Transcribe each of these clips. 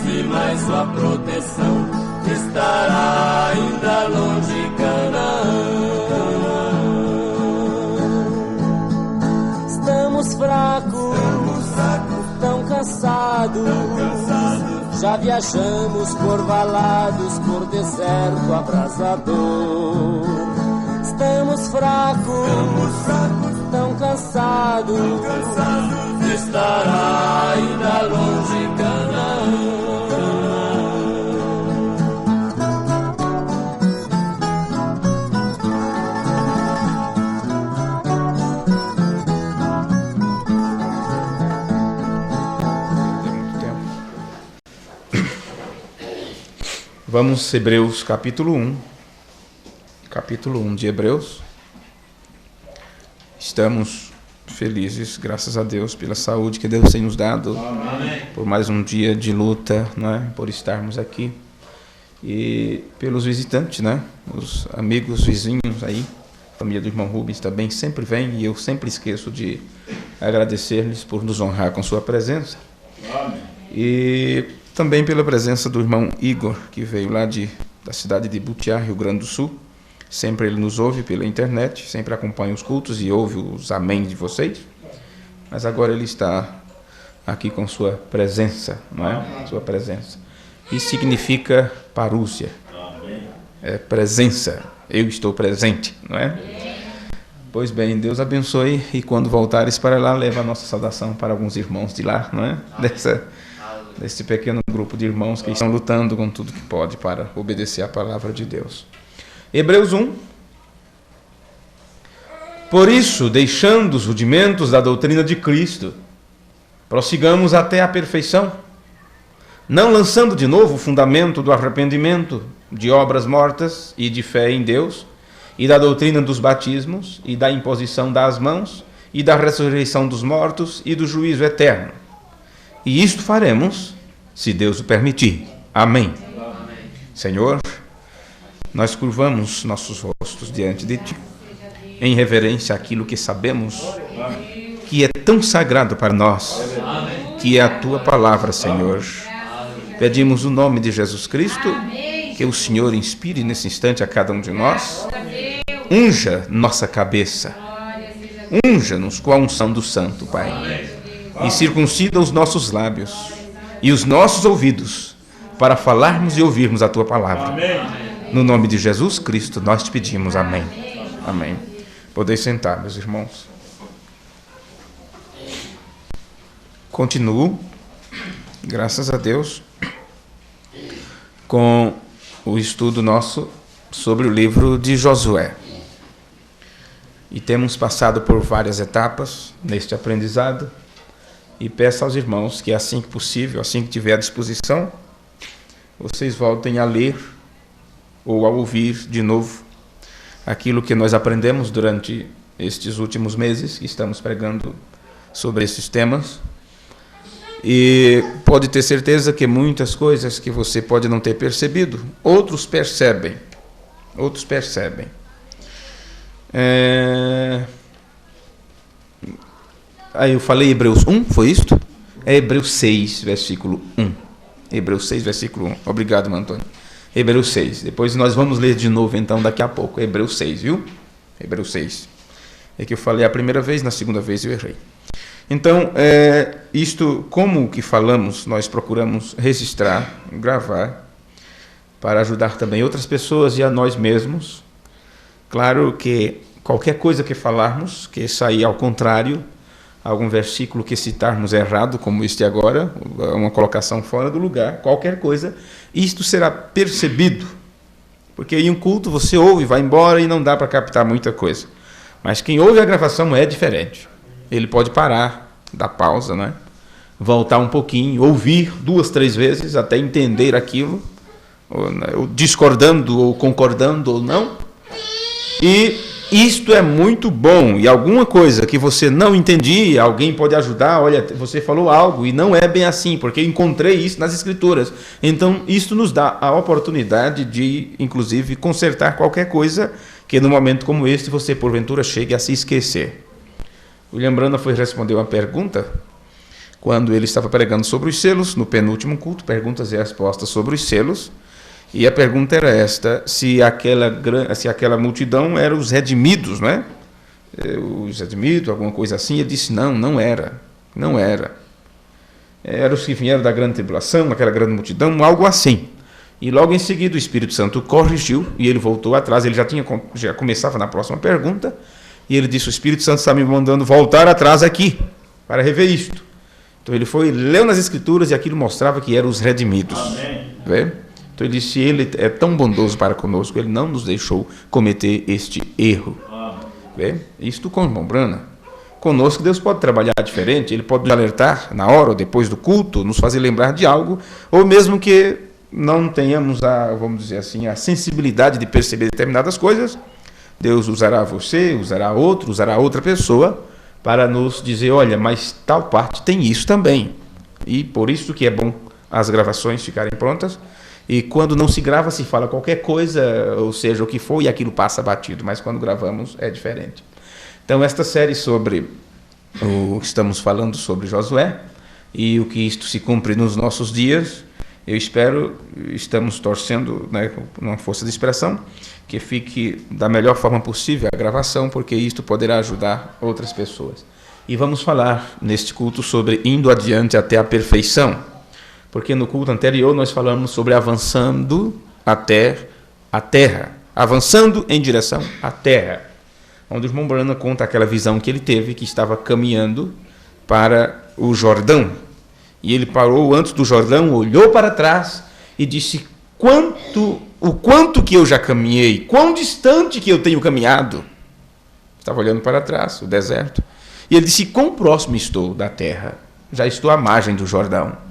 E mais sua proteção estará ainda longe Canaã. Estamos fracos, tão cansados, já viajamos por valados, por deserto abrasador. Estamos fracos, tão cansados, estará ainda longe Canaã. Vamos, Hebreus capítulo 1. Capítulo 1 de Hebreus. Estamos felizes, graças a Deus, pela saúde que Deus tem nos dado. Amém. Por mais um dia de luta, né? Por estarmos aqui. E pelos visitantes, né? Os amigos, vizinhos aí. A família do irmão Rubens também sempre vem e eu sempre esqueço de agradecer-lhes por nos honrar com sua presença. Amém. E também pela presença do irmão Igor, que veio lá da cidade de Butiá, Rio Grande do Sul. Sempre ele nos ouve pela internet, sempre acompanha os cultos e ouve os amém de vocês. Mas agora ele está aqui com sua presença, não é? Sua presença. Isso significa parúcia. É presença. Eu estou presente, não é? Pois bem, Deus abençoe e quando voltares para lá, leva a nossa saudação para alguns irmãos de lá, não é? Desse pequeno grupo de irmãos que estão lutando com tudo que pode para obedecer à palavra de Deus. Hebreus 1. Por isso, deixando os rudimentos da doutrina de Cristo, prossigamos até a perfeição, não lançando de novo o fundamento do arrependimento, de obras mortas e de fé em Deus, e da doutrina dos batismos, e da imposição das mãos, e da ressurreição dos mortos, e do juízo eterno. E isto faremos, se Deus o permitir. Amém. Amém. Senhor, nós curvamos nossos rostos diante de Ti, em reverência àquilo que sabemos que é tão sagrado para nós, que é a Tua palavra, Senhor. Pedimos o nome de Jesus Cristo, que o Senhor inspire nesse instante a cada um de nós, unja nossa cabeça, unja-nos com a unção do Santo, Pai. E circuncida os nossos lábios e os nossos ouvidos para falarmos e ouvirmos a Tua palavra. No nome de Jesus Cristo nós te pedimos. Amém. Amém. Podeis sentar, meus irmãos. Continuo, graças a Deus, com o estudo nosso sobre o livro de Josué. E temos passado por várias etapas neste aprendizado. E peço aos irmãos que assim que possível, assim que tiver à disposição, vocês voltem a ler ou a ouvir de novo aquilo que nós aprendemos durante estes últimos meses que estamos pregando sobre esses temas. E pode ter certeza que muitas coisas que você pode não ter percebido, outros percebem. Outros percebem. Aí eu falei Hebreus 1, foi isto? É Hebreus 6, versículo 1. Hebreus 6, versículo 1. Obrigado, meu Antônio. Hebreus 6. Depois nós vamos ler de novo, então, daqui a pouco. Hebreus 6, viu? Hebreus 6. É que eu falei a primeira vez, na segunda vez eu errei. Então, isto, como que falamos, nós procuramos registrar, gravar, para ajudar também outras pessoas e a nós mesmos. Claro que qualquer coisa que falarmos, que sair ao contrário, algum versículo que citarmos errado, como este agora, uma colocação fora do lugar, qualquer coisa, isto será percebido. Porque em um culto você ouve, vai embora e não dá para captar muita coisa. Mas quem ouve a gravação é diferente. Ele pode parar, dar pausa, né? voltar um pouquinho, ouvir 2, 3 vezes até entender aquilo, ou discordando ou concordando ou não. E isto é muito bom. E alguma coisa que você não entendia, alguém pode ajudar. Olha, você falou algo e não é bem assim, porque eu encontrei isso nas Escrituras. Então, isso nos dá a oportunidade de, inclusive, consertar qualquer coisa que, num momento como este, você, porventura, chegue a se esquecer. William Branham foi responder uma pergunta quando ele estava pregando sobre os selos, no penúltimo culto, perguntas e respostas sobre os selos. E a pergunta era esta: se aquela multidão eram os redimidos, não é? Os redimidos, alguma coisa assim. Ele disse: não era. Não era. Eram os que vieram da grande tribulação, aquela grande multidão, algo assim. E logo em seguida o Espírito Santo corrigiu e ele voltou atrás. Ele já começava na próxima pergunta. E ele disse: o Espírito Santo está me mandando voltar atrás aqui, para rever isto. Então ele leu nas Escrituras e aquilo mostrava que eram os redimidos. Vê? Então ele disse: ele é tão bondoso para conosco, ele não nos deixou cometer este erro. Vê? Isto com o irmão Branham. Conosco Deus pode trabalhar diferente, ele pode nos alertar na hora ou depois do culto, nos fazer lembrar de algo, ou mesmo que não tenhamos vamos dizer assim, a sensibilidade de perceber determinadas coisas, Deus usará você, usará outro, usará outra pessoa para nos dizer: olha, mas tal parte tem isso também. E por isso que é bom as gravações ficarem prontas. E quando não se grava, se fala qualquer coisa, ou seja, o que for, e aquilo passa batido. Mas quando gravamos, é diferente. Então, esta série estamos falando sobre Josué, e o que isto se cumpre nos nossos dias, eu espero, estamos torcendo, né, numa força de expressão, que fique da melhor forma possível a gravação, porque isto poderá ajudar outras pessoas. E vamos falar neste culto sobre indo adiante até a perfeição. Porque no culto anterior nós falamos sobre avançando até a terra, avançando em direção à terra, onde o irmão Branham conta aquela visão que ele teve, que estava caminhando para o Jordão. E ele parou antes do Jordão, olhou para trás e disse: o quanto que eu já caminhei, quão distante que eu tenho caminhado. Estava olhando para trás, o deserto. E ele disse: quão próximo estou da terra, já estou à margem do Jordão.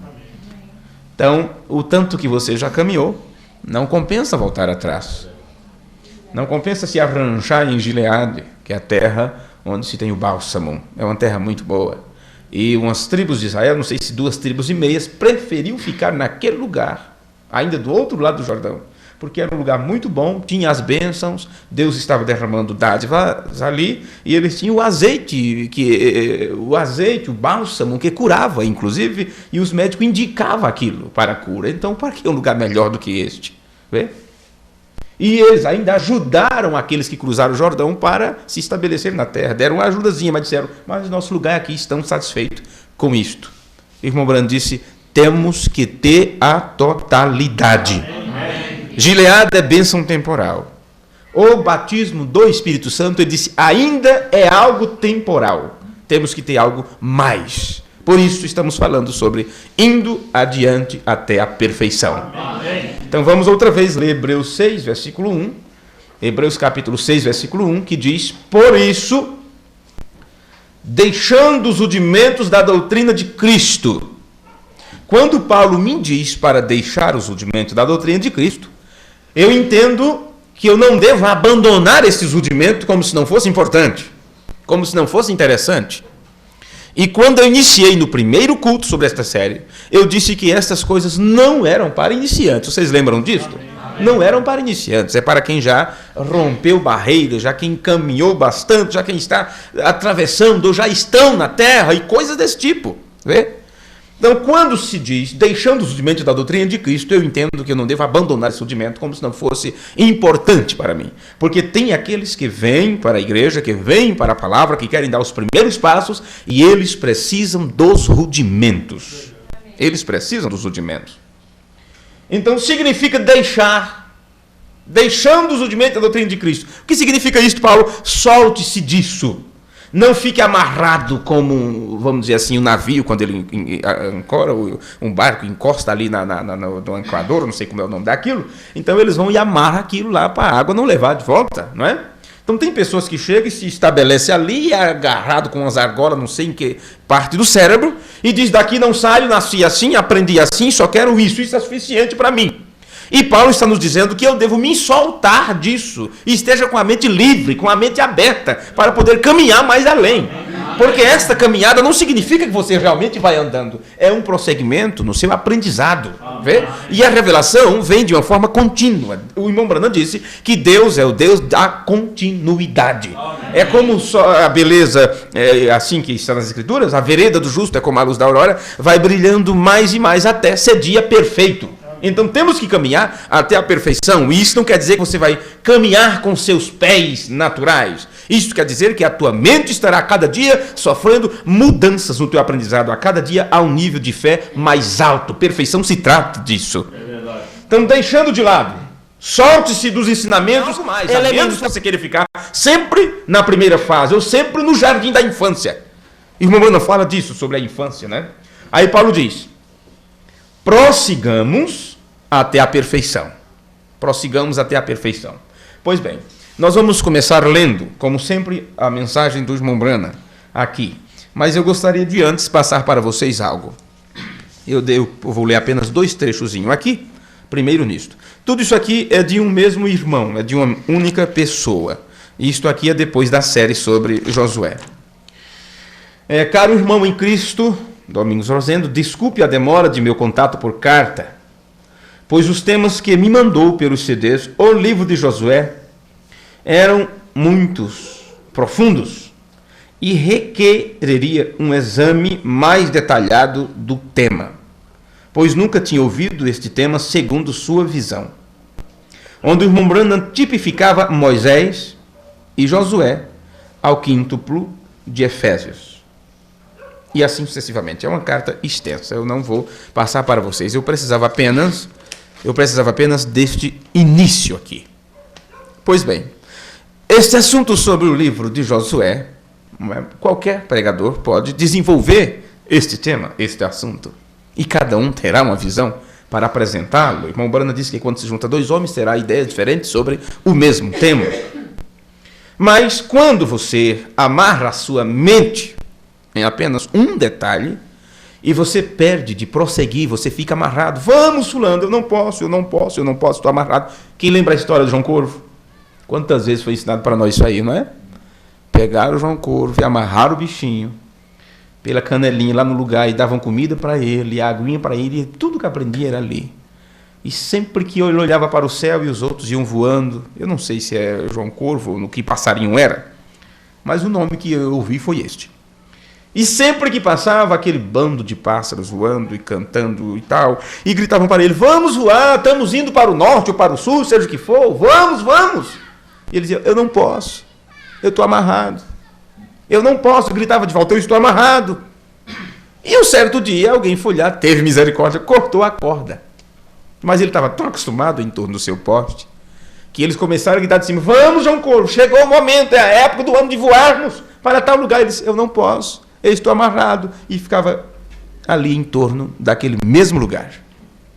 Então, o tanto que você já caminhou, não compensa voltar atrás. Não compensa se arranjar em Gileade, que é a terra onde se tem o bálsamo. É uma terra muito boa. E umas tribos de Israel, não sei se 2,5 tribos, preferiu ficar naquele lugar, ainda do outro lado do Jordão, porque era um lugar muito bom, tinha as bênçãos, Deus estava derramando dádivas ali, e eles tinham o azeite, o bálsamo, que curava, inclusive, e os médicos indicavam aquilo para a cura. Então, para que um lugar melhor do que este? Vê? E eles ainda ajudaram aqueles que cruzaram o Jordão para se estabelecer na terra. Deram uma ajudazinha, mas disseram: mas nosso lugar aqui, estamos satisfeitos com isto. O irmão Branham disse: temos que ter a totalidade. Gileade é bênção temporal. O batismo do Espírito Santo, ele disse, ainda é algo temporal. Temos que ter algo mais. Por isso estamos falando sobre indo adiante até a perfeição. Amém. Então vamos outra vez ler Hebreus 6, versículo 1. Hebreus capítulo 6, versículo 1, que diz: por isso, deixando os rudimentos da doutrina de Cristo. Quando Paulo me diz para deixar os rudimentos da doutrina de Cristo, eu entendo que eu não devo abandonar esses rudimentos como se não fosse importante, como se não fosse interessante. E quando eu iniciei no primeiro culto sobre esta série, eu disse que essas coisas não eram para iniciantes. Vocês lembram disso? Não eram para iniciantes, é para quem já rompeu barreiras, já quem caminhou bastante, já quem está atravessando, ou já estão na terra, e coisas desse tipo. Vê? Então, quando se diz, deixando os rudimentos da doutrina de Cristo, eu entendo que eu não devo abandonar esse rudimento como se não fosse importante para mim. Porque tem aqueles que vêm para a igreja, que vêm para a palavra, que querem dar os primeiros passos, e eles precisam dos rudimentos. Eles precisam dos rudimentos. Então, significa deixando os rudimentos da doutrina de Cristo. O que significa isso, Paulo? Solte-se disso. Não fique amarrado como, vamos dizer assim, um navio, quando ele ancora, um barco encosta ali no anclador, não sei como é o nome daquilo. Então eles vão e amarram aquilo lá para a água não levar de volta, não é? Então tem pessoas que chegam e se estabelecem ali, agarrado com as argolas, não sei em que parte do cérebro, e diz: daqui não saio, nasci assim, aprendi assim, só quero isso é suficiente para mim. E Paulo está nos dizendo que eu devo me soltar disso, e esteja com a mente livre, com a mente aberta, para poder caminhar mais além. Porque esta caminhada não significa que você realmente vai andando. É um prosseguimento no seu aprendizado. Vê? E a revelação vem de uma forma contínua. O irmão Branham disse que Deus é o Deus da continuidade. É como só a beleza, assim que está nas Escrituras, a vereda do justo é como a luz da aurora, vai brilhando mais e mais até ser dia perfeito. Então temos que caminhar até a perfeição. E isso não quer dizer que você vai caminhar com seus pés naturais. Isso quer dizer que a tua mente estará a cada dia sofrendo mudanças no teu aprendizado, a cada dia a um nível de fé mais alto. Perfeição se trata disso. Então, deixando de lado, solte-se dos ensinamentos, elementos que você queira ficar sempre na primeira fase, ou sempre no jardim da infância. Irmão Mano fala disso, sobre a infância, né? Aí Paulo diz: prossigamos até a perfeição. Prossigamos até a perfeição. Pois bem, nós vamos começar lendo, como sempre, a mensagem do irmão Branham aqui. Mas eu gostaria de antes passar para vocês algo. Eu vou ler apenas 2 trechozinhos aqui. Primeiro nisto. Tudo isso aqui é de um mesmo irmão, é de uma única pessoa. Isto aqui é depois da série sobre Josué. Caro irmão em Cristo, Domingos Rosendo, desculpe a demora de meu contato por carta, pois os temas que me mandou pelos CDs, o livro de Josué, eram muitos, profundos, e requereria um exame mais detalhado do tema, pois nunca tinha ouvido este tema segundo sua visão, onde o irmão Branham tipificava Moisés e Josué ao quíntuplo de Efésios. E assim sucessivamente. É uma carta extensa, eu não vou passar para vocês. Eu precisava apenas deste início aqui. Pois bem, este assunto sobre o livro de Josué, qualquer pregador pode desenvolver este tema, este assunto. E cada um terá uma visão para apresentá-lo. O irmão Branham disse que quando se junta 2 homens, terá ideias diferentes sobre o mesmo tema. Mas quando você amarra a sua mente em apenas um detalhe, e você perde de prosseguir, você fica amarrado. Vamos, fulano, eu não posso, estou amarrado. Quem lembra a história do João Corvo? Quantas vezes foi ensinado para nós isso aí, não é? Pegaram o João Corvo e amarraram o bichinho pela canelinha lá no lugar e davam comida para ele, a aguinha para ele, e tudo que aprendia era ali. E sempre que ele olhava para o céu e os outros iam voando, eu não sei se é João Corvo ou no que passarinho era, mas o nome que eu ouvi foi este. E sempre que passava aquele bando de pássaros voando e cantando e tal, e gritavam para ele: vamos voar, estamos indo para o norte ou para o sul, seja o que for, vamos. E ele dizia: eu não posso, eu estou amarrado. Eu não posso, gritava de volta: eu estou amarrado. E um certo dia alguém foi lá, teve misericórdia, cortou a corda. Mas ele estava tão acostumado em torno do seu poste, que eles começaram a gritar de cima: vamos, João Corvo, chegou o momento, é a época do ano de voarmos para tal lugar. Ele disse: eu não posso, eu estou amarrado. E ficava ali em torno daquele mesmo lugar.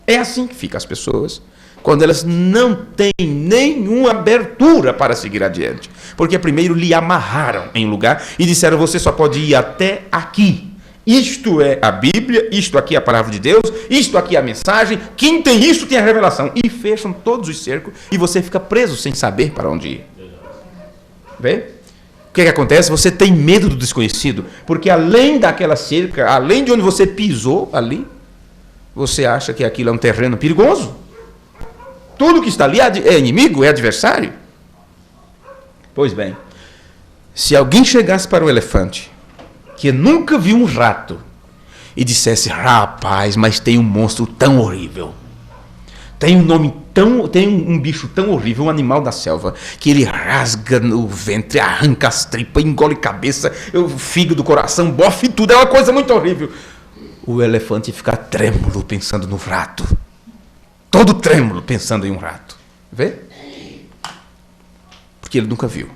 É assim que ficam as pessoas quando elas não têm nenhuma abertura para seguir adiante. Porque primeiro lhe amarraram em um lugar e disseram: você só pode ir até aqui. Isto é a Bíblia, isto aqui é a palavra de Deus, isto aqui é a mensagem, quem tem isso tem a revelação. E fecham todos os cercos e você fica preso sem saber para onde ir. Vê? O que acontece? Você tem medo do desconhecido, porque além daquela cerca, além de onde você pisou ali, você acha que aquilo é um terreno perigoso. Tudo que está ali é inimigo, é adversário. Pois bem, se alguém chegasse para o elefante, que nunca viu um rato, e dissesse: rapaz, mas tem um monstro tão horrível, tem um bicho tão horrível, um animal da selva, que ele rasga no ventre, arranca as tripas, engole cabeça, o fígado, o coração, bofe tudo, é uma coisa muito horrível. O elefante fica trêmulo pensando no rato, todo trêmulo pensando em um rato. Vê? Porque ele nunca viu.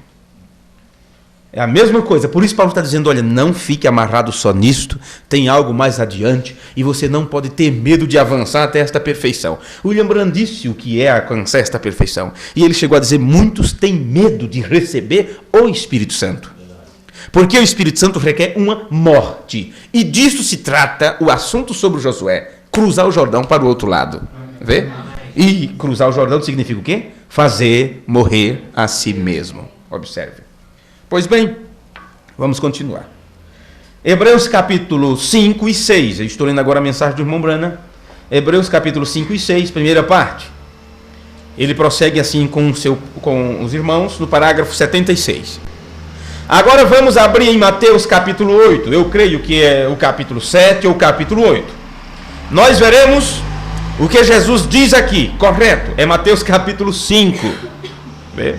É a mesma coisa. Por isso Paulo está dizendo, olha, não fique amarrado só nisto, tem algo mais adiante e você não pode ter medo de avançar até esta perfeição. William Branham disse o que é alcançar esta perfeição. E ele chegou a dizer, muitos têm medo de receber o Espírito Santo. Porque o Espírito Santo requer uma morte. E disso se trata o assunto sobre Josué. Cruzar o Jordão para o outro lado. Vê? E cruzar o Jordão significa o quê? Fazer morrer a si mesmo. Observe. Pois bem, vamos continuar. Hebreus capítulo 5 e 6. Eu estou lendo agora a mensagem do irmão Branham. Hebreus capítulo 5 e 6, primeira parte. Ele prossegue assim com os irmãos no parágrafo 76. Agora vamos abrir em Mateus capítulo 8. Eu creio que é o capítulo 7 ou o capítulo 8. Nós veremos o que Jesus diz aqui, correto? É Mateus capítulo 5. Vê?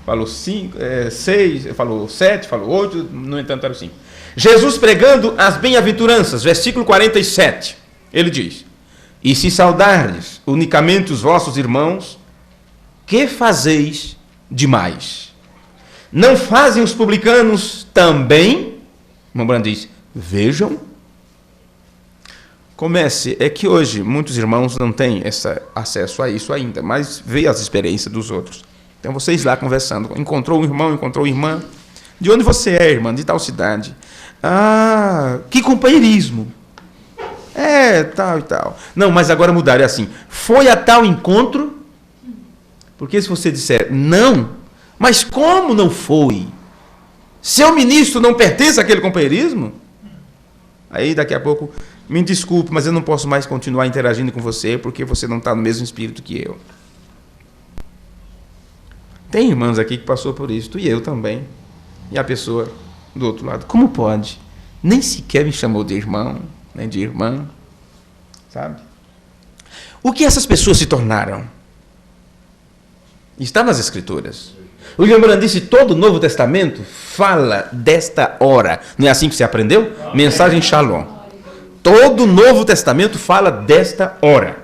Falou 5, 6, falou 7, falou 8, no entanto era 5. Jesus pregando as bem-aventuranças, versículo 47. Ele diz: e se saudardes unicamente os vossos irmãos, que fazeis demais? Não fazem os publicanos também? O irmão diz, vejam. Comece, é que hoje muitos irmãos não têm acesso a isso ainda, mas vê as experiências dos outros. Então vocês lá conversando, encontrou um irmão, encontrou irmã. De onde você é, irmã? De tal cidade. Ah, que companheirismo. É, tal e tal. Não, mas agora mudaram, é assim. Foi a tal encontro? Porque se você disser não, mas como não foi? Seu ministro não pertence àquele companheirismo? Aí daqui a pouco, me desculpe, mas eu não posso mais continuar interagindo com você porque você não está no mesmo espírito que eu. Tem irmãos aqui que passou por isso, e eu também. E a pessoa do outro lado, como pode? Nem sequer me chamou de irmão, nem de irmã, sabe? O que essas pessoas se tornaram? Está nas Escrituras. O William Branham disse, todo o Novo Testamento fala desta hora. Não é assim que você aprendeu? Mensagem Shalom. Todo o Novo Testamento fala desta hora.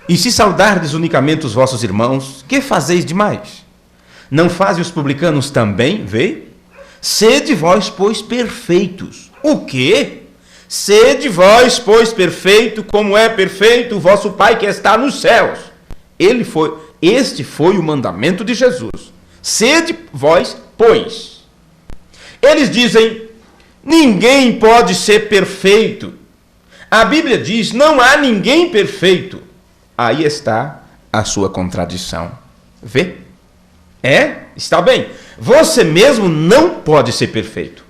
E se saudardes unicamente os vossos irmãos, que fazeis demais? Não fazem os publicanos também? Vê? Sede vós, pois, perfeitos. O quê? Sede vós, pois, perfeito, como é perfeito o vosso Pai que está nos céus. Este foi o mandamento de Jesus. Sede vós, pois. Eles dizem, ninguém pode ser perfeito. A Bíblia diz, não há ninguém perfeito. Aí está a sua contradição. Vê? Está bem. Você mesmo não pode ser perfeito.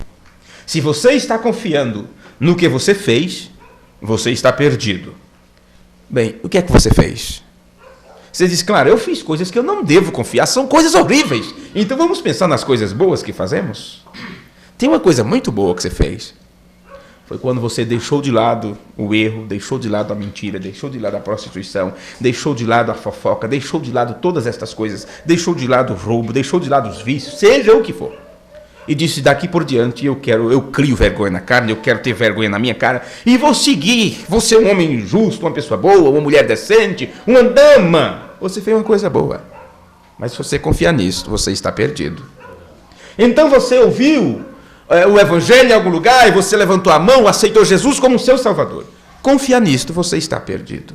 Se você está confiando no que você fez, você está perdido. Bem, o que é que você fez? Você diz, claro, eu fiz coisas que eu não devo confiar, são coisas horríveis. Então vamos pensar nas coisas boas que fazemos? Tem uma coisa muito boa que você fez. Foi quando você deixou de lado o erro, deixou de lado a mentira, deixou de lado a prostituição, deixou de lado a fofoca, deixou de lado todas estas coisas, deixou de lado o roubo, deixou de lado os vícios, seja o que for. E disse, daqui por diante eu crio vergonha na carne, eu quero ter vergonha na minha cara, e vou seguir, vou ser um homem justo, uma pessoa boa, uma mulher decente, uma dama. Você fez uma coisa boa. Mas se você confiar nisso, você está perdido. Então você ouviu o evangelho em algum lugar e você levantou a mão, aceitou Jesus como seu salvador. Confia nisto, você está perdido.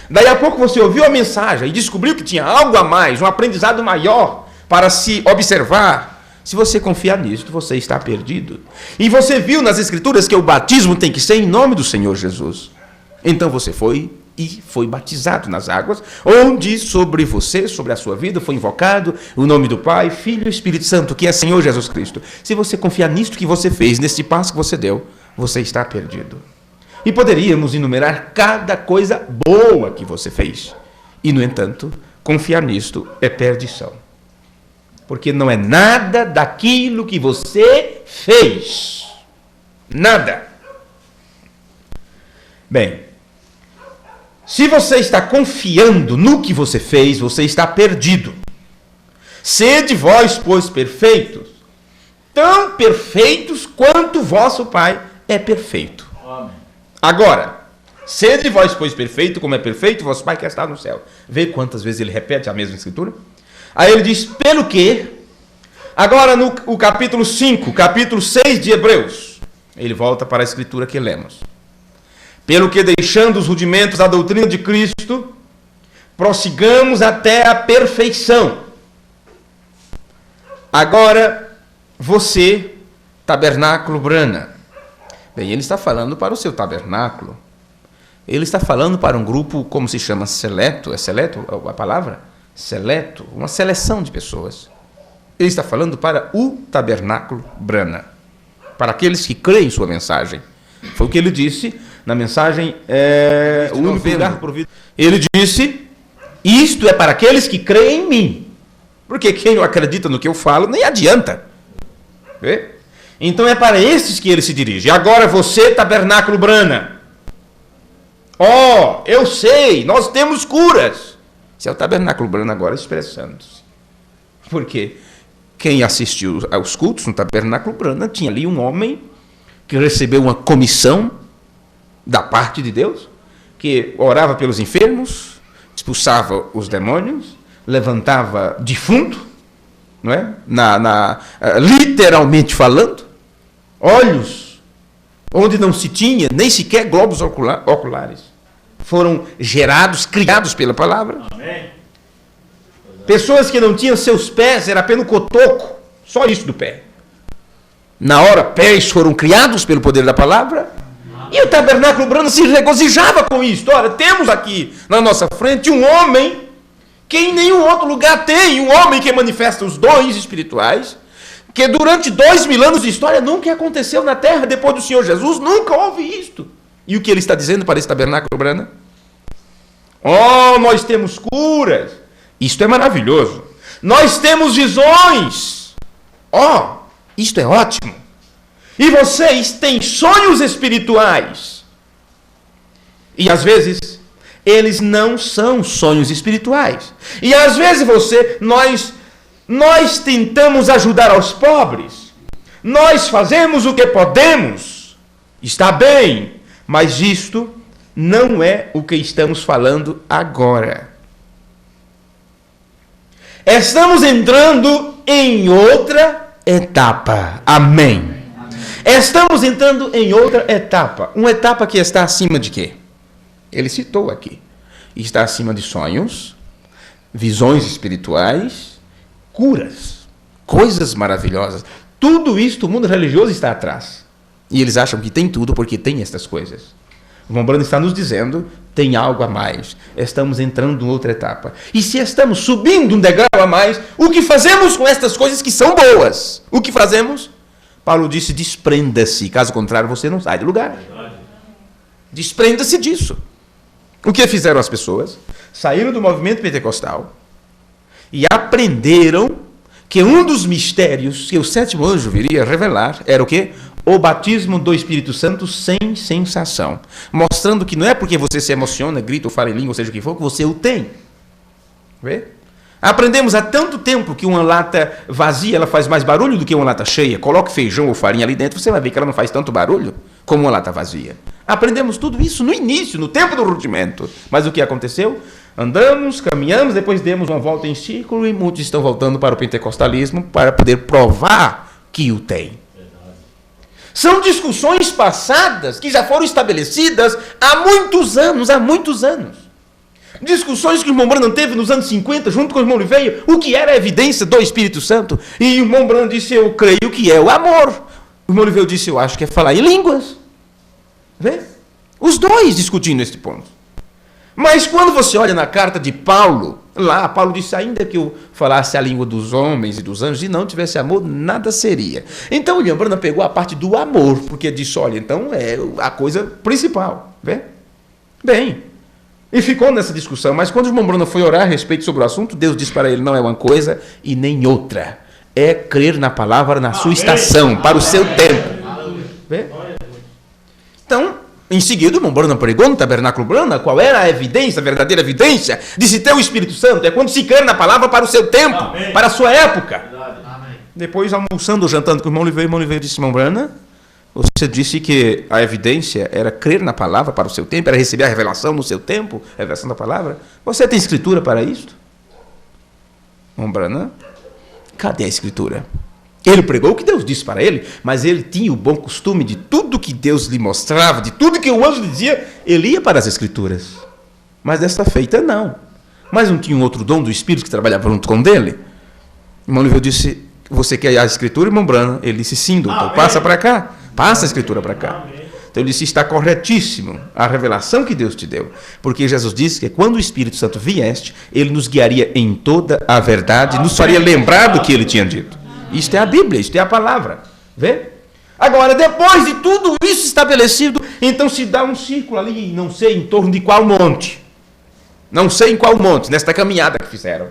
Daí a pouco você ouviu a mensagem e descobriu que tinha algo a mais, um aprendizado maior para se observar. Se você confiar nisto, você está perdido. E você viu nas Escrituras que o batismo tem que ser em nome do Senhor Jesus. Então você foi batizado nas águas, onde sobre você, sobre a sua vida, foi invocado o nome do Pai, Filho e Espírito Santo, que é Senhor Jesus Cristo. Se você confiar nisto que você fez, nesse passo que você deu, você está perdido. E poderíamos enumerar cada coisa boa que você fez. E, no entanto, confiar nisto é perdição. Porque não é nada daquilo que você fez. Nada. Bem, se você está confiando no que você fez, você está perdido. Sede vós, pois, perfeitos, tão perfeitos quanto vosso Pai é perfeito. Amém. Agora, sede vós, pois, perfeito, como é perfeito vosso Pai que está no céu. Vê quantas vezes ele repete a mesma escritura? Aí ele diz, pelo que, Agora no o capítulo 5, capítulo 6 de Hebreus, ele volta para a escritura que lemos. Pelo que, deixando os rudimentos da doutrina de Cristo, prossigamos até a perfeição. Agora, você, tabernáculo Brana. Bem, ele está falando para o seu tabernáculo. Ele está falando para um grupo, como se chama, seleto. É seleto a palavra? Seleto, uma seleção de pessoas. Ele está falando para o tabernáculo Brana. Para aqueles que creem em sua mensagem. Foi o que ele disse na mensagem o único lugar provido. Ele disse, isto é para aqueles que creem em mim. Porque quem não acredita no que eu falo, nem adianta. Vê? Então é para esses que ele se dirige. Agora você, tabernáculo Brana. Eu sei, nós temos curas. Esse é o tabernáculo Brana agora expressando-se. Porque quem assistiu aos cultos no tabernáculo Brana tinha ali um homem que recebeu uma comissão da parte de Deus, que orava pelos enfermos, expulsava os demônios, levantava defunto, não é? Literalmente falando, olhos onde não se tinha nem sequer globos oculares, foram gerados, criados pela palavra. Amém. Pessoas que não tinham seus pés, era apenas cotoco, só isso do pé. Na hora, pés foram criados pelo poder da palavra. E o tabernáculo Brana se regozijava com isso. Olha, temos aqui na nossa frente um homem que em nenhum outro lugar tem, um homem que manifesta os dons espirituais, que durante 2000 anos de história nunca aconteceu na terra, depois do Senhor Jesus, nunca houve isto. E o que ele está dizendo para esse tabernáculo Brana? Nós temos curas. Isto é maravilhoso. Nós temos visões. Isto é ótimo. E vocês têm sonhos espirituais. E às vezes, eles não são sonhos espirituais. E às vezes nós tentamos ajudar aos pobres. Nós fazemos o que podemos. Está bem. Mas isto não é o que estamos falando agora. Estamos entrando em outra etapa. Amém. Estamos entrando em outra etapa. Uma etapa que está acima de quê? Ele citou aqui. Está acima de sonhos, visões espirituais, curas, coisas maravilhosas. Tudo isso o mundo religioso está atrás. E eles acham que tem tudo porque tem estas coisas. O irmão Brana está nos dizendo, tem algo a mais. Estamos entrando em outra etapa. E se estamos subindo um degrau a mais, o que fazemos com estas coisas que são boas? O que fazemos? Paulo disse, desprenda-se. Caso contrário, você não sai do lugar. Desprenda-se disso. O que fizeram as pessoas? Saíram do movimento pentecostal e aprenderam que um dos mistérios que o sétimo anjo viria revelar era o quê? O batismo do Espírito Santo sem sensação. Mostrando que não é porque você se emociona, grita ou fala em língua, ou seja o que for, que você o tem. Vê? Aprendemos há tanto tempo que uma lata vazia ela faz mais barulho do que uma lata cheia. Coloque feijão ou farinha ali dentro, você vai ver que ela não faz tanto barulho como uma lata vazia. Aprendemos tudo isso no início, no tempo do rudimento. Mas o que aconteceu? Andamos, caminhamos, depois demos uma volta em círculo e muitos estão voltando para o pentecostalismo para poder provar que o tem. São discussões passadas que já foram estabelecidas há muitos anos. Discussões que o irmão Branham teve nos anos 50, junto com o irmão Oliveira, o que era a evidência do Espírito Santo. E o irmão Branham disse, eu creio que é o amor. O irmão Oliveira disse, eu acho que é falar em línguas. Vê? Os dois discutindo este ponto. Mas quando você olha na carta de Paulo, lá Paulo disse, ainda que eu falasse a língua dos homens e dos anjos e não tivesse amor, nada seria. Então o irmão Branham pegou a parte do amor, porque disse, olha, então é a coisa principal. Vê? Bem, e ficou nessa discussão, mas quando o irmão Branham foi orar a respeito sobre o assunto, Deus disse para ele, não é uma coisa e nem outra. É crer na palavra na sua estação, para o seu tempo. Vê? Então, em seguida, o irmão Branham pregou no tabernáculo Branham qual era a evidência, a verdadeira evidência de se ter o Espírito Santo. É quando se crê na palavra para o seu tempo, para a sua época. Depois, almoçando ou jantando com o irmão Oliveira disse, irmão Branham, você disse que a evidência era crer na palavra para o seu tempo, era receber a revelação no seu tempo, a revelação da palavra. Você tem escritura para isto? Irmão Branham, cadê a escritura? Ele pregou o que Deus disse para ele, mas ele tinha o bom costume de tudo que Deus lhe mostrava, de tudo que o anjo lhe dizia, ele ia para as Escrituras. Mas desta feita não. Mas não tinha um outro dom do Espírito que trabalhava junto com ele? Irmão Nível disse, você quer a Escritura, irmão Branham? Ele disse, sim, doutor, passa para cá. Passa a Escritura para cá. Então ele disse, está corretíssimo a revelação que Deus te deu. Porque Jesus disse que quando o Espírito Santo vieste, ele nos guiaria em toda a verdade, nos faria lembrar do que ele tinha dito. Isto é a Bíblia, isto é a palavra. Vê? Agora, depois de tudo isso estabelecido, então se dá um círculo ali, não sei em torno de qual monte. Não sei em qual monte, nesta caminhada que fizeram.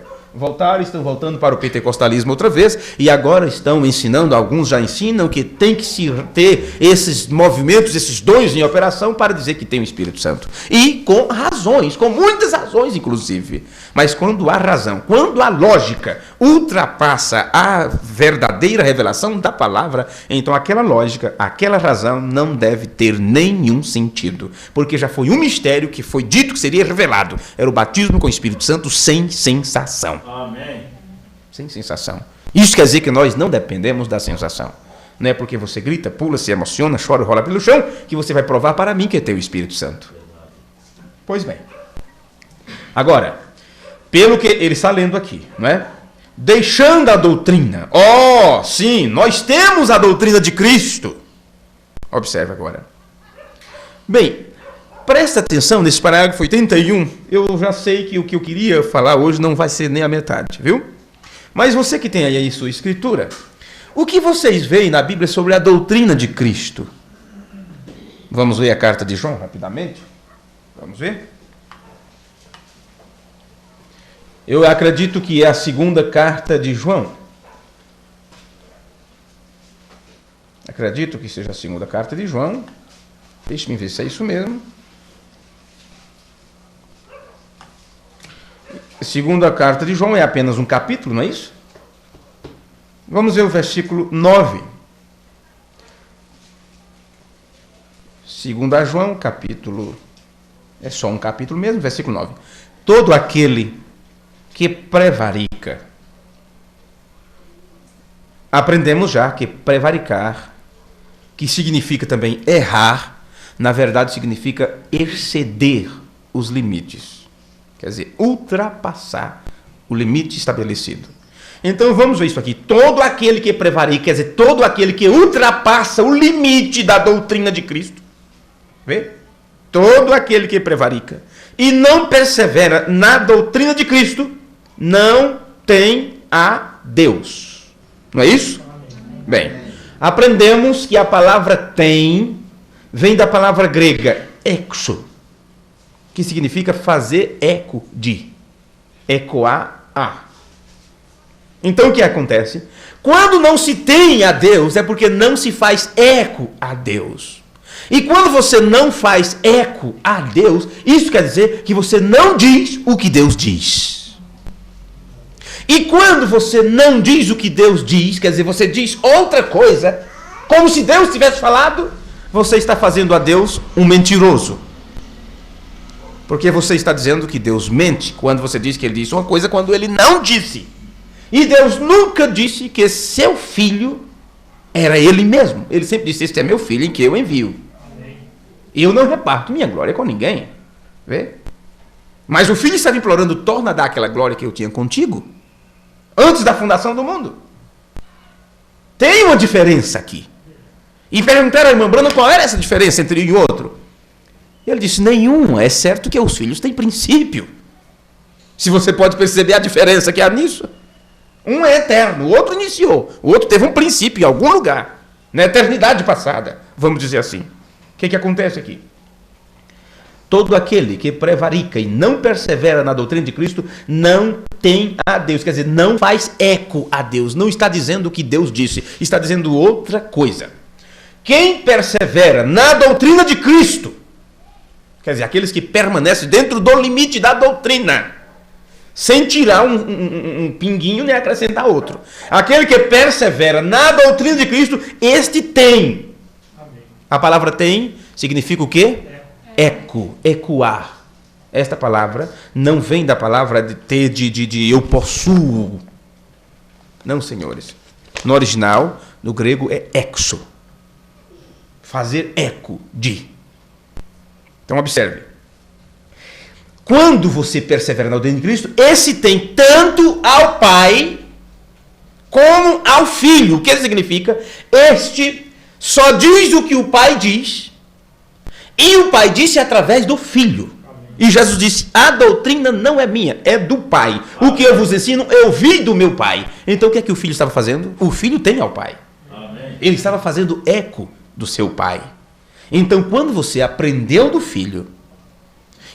Estão voltando para o pentecostalismo outra vez, e agora estão ensinando, alguns já ensinam, que tem que se ter esses movimentos, esses dons em operação para dizer que tem o Espírito Santo. E com razões, com muitas razões, inclusive. Mas quando a razão, quando a lógica ultrapassa a verdadeira revelação da palavra, então aquela lógica, aquela razão não deve ter nenhum sentido. Porque já foi um mistério que foi dito que seria revelado. Era o batismo com o Espírito Santo sem sensação. Amém. Sem sensação. Isso quer dizer que nós não dependemos da sensação. Não é porque você grita, pula, se emociona, chora, rola pelo chão, que você vai provar para mim que é teu Espírito Santo. Pois bem. Agora, pelo que ele está lendo aqui, não é? Deixando a doutrina. Oh, sim, nós temos a doutrina de Cristo. Observe agora. Bem, presta atenção nesse parágrafo 81. Eu já sei que o que eu queria falar hoje não vai ser nem a metade, viu? Mas você que tem aí sua escritura, o que vocês veem na Bíblia sobre a doutrina de Cristo? Vamos ler a carta de João rapidamente? Vamos ver? Eu acredito que é a segunda carta de João. Acredito que seja a segunda carta de João. Deixe-me ver se é isso mesmo. Segunda carta de João é apenas um capítulo, não é isso? Vamos ver o versículo 9. Segunda João, capítulo... É só um capítulo mesmo, versículo 9. Todo aquele que prevarica. Aprendemos já que prevaricar, que significa também errar, na verdade significa exceder os limites. Quer dizer, ultrapassar o limite estabelecido. Então vamos ver isso aqui. Todo aquele que prevarica, quer dizer, todo aquele que ultrapassa o limite da doutrina de Cristo. Vê? Todo aquele que prevarica e não persevera na doutrina de Cristo, não tem a Deus. Não é isso? Bem, aprendemos que a palavra tem vem da palavra grega exo, que significa fazer eco de, ecoar a. Então o que acontece? Quando não se tem a Deus, é porque não se faz eco a Deus. E quando você não faz eco a Deus, isso quer dizer que você não diz o que Deus diz. E quando você não diz o que Deus diz, quer dizer, você diz outra coisa, como se Deus tivesse falado, você está fazendo a Deus um mentiroso. Porque você está dizendo que Deus mente quando você diz que ele disse uma coisa quando ele não disse. E Deus nunca disse que seu filho era ele mesmo. Ele sempre disse, este é meu filho em que eu envio. E eu não reparto minha glória com ninguém. Vê? Mas o filho estava implorando, torna a dar aquela glória que eu tinha contigo. Antes da fundação do mundo. Tem uma diferença aqui. E perguntaram à irmã Bruna qual era essa diferença entre um e outro. E ele disse, nenhuma. É certo que os filhos têm princípio. Se você pode perceber a diferença que há nisso. Um é eterno, o outro iniciou. O outro teve um princípio em algum lugar. Na eternidade passada, vamos dizer assim. O que acontece aqui? Todo aquele que prevarica e não persevera na doutrina de Cristo não tem a Deus. Quer dizer, não faz eco a Deus. Não está dizendo o que Deus disse. Está dizendo outra coisa. Quem persevera na doutrina de Cristo, quer dizer, aqueles que permanecem dentro do limite da doutrina, sem tirar um pinguinho nem acrescentar outro. Aquele que persevera na doutrina de Cristo, este tem. A palavra tem significa o quê? Eco, ecoar. Esta palavra não vem da palavra de ter, de eu possuo. Não, senhores. No original, no grego, é exo. Fazer eco de. Então, observe. Quando você persevera na doutrina de Cristo, esse tem tanto ao Pai como ao Filho. O que significa? Este só diz o que o Pai diz, e o Pai disse através do Filho. E Jesus disse, a doutrina não é minha, é do Pai. O que eu vos ensino, eu vi do meu Pai. Então o que é que o Filho estava fazendo? O Filho tem ao Pai. Ele estava fazendo eco do seu Pai. Então quando você aprendeu do Filho,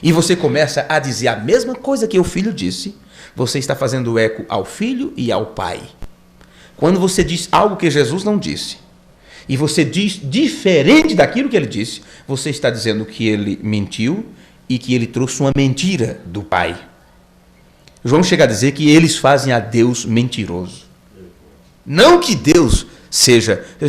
e você começa a dizer a mesma coisa que o Filho disse, você está fazendo eco ao Filho e ao Pai. Quando você diz algo que Jesus não disse, e você diz diferente daquilo que ele disse, você está dizendo que ele mentiu e que ele trouxe uma mentira do Pai. João chega a dizer que eles fazem a Deus mentiroso. Não que Deus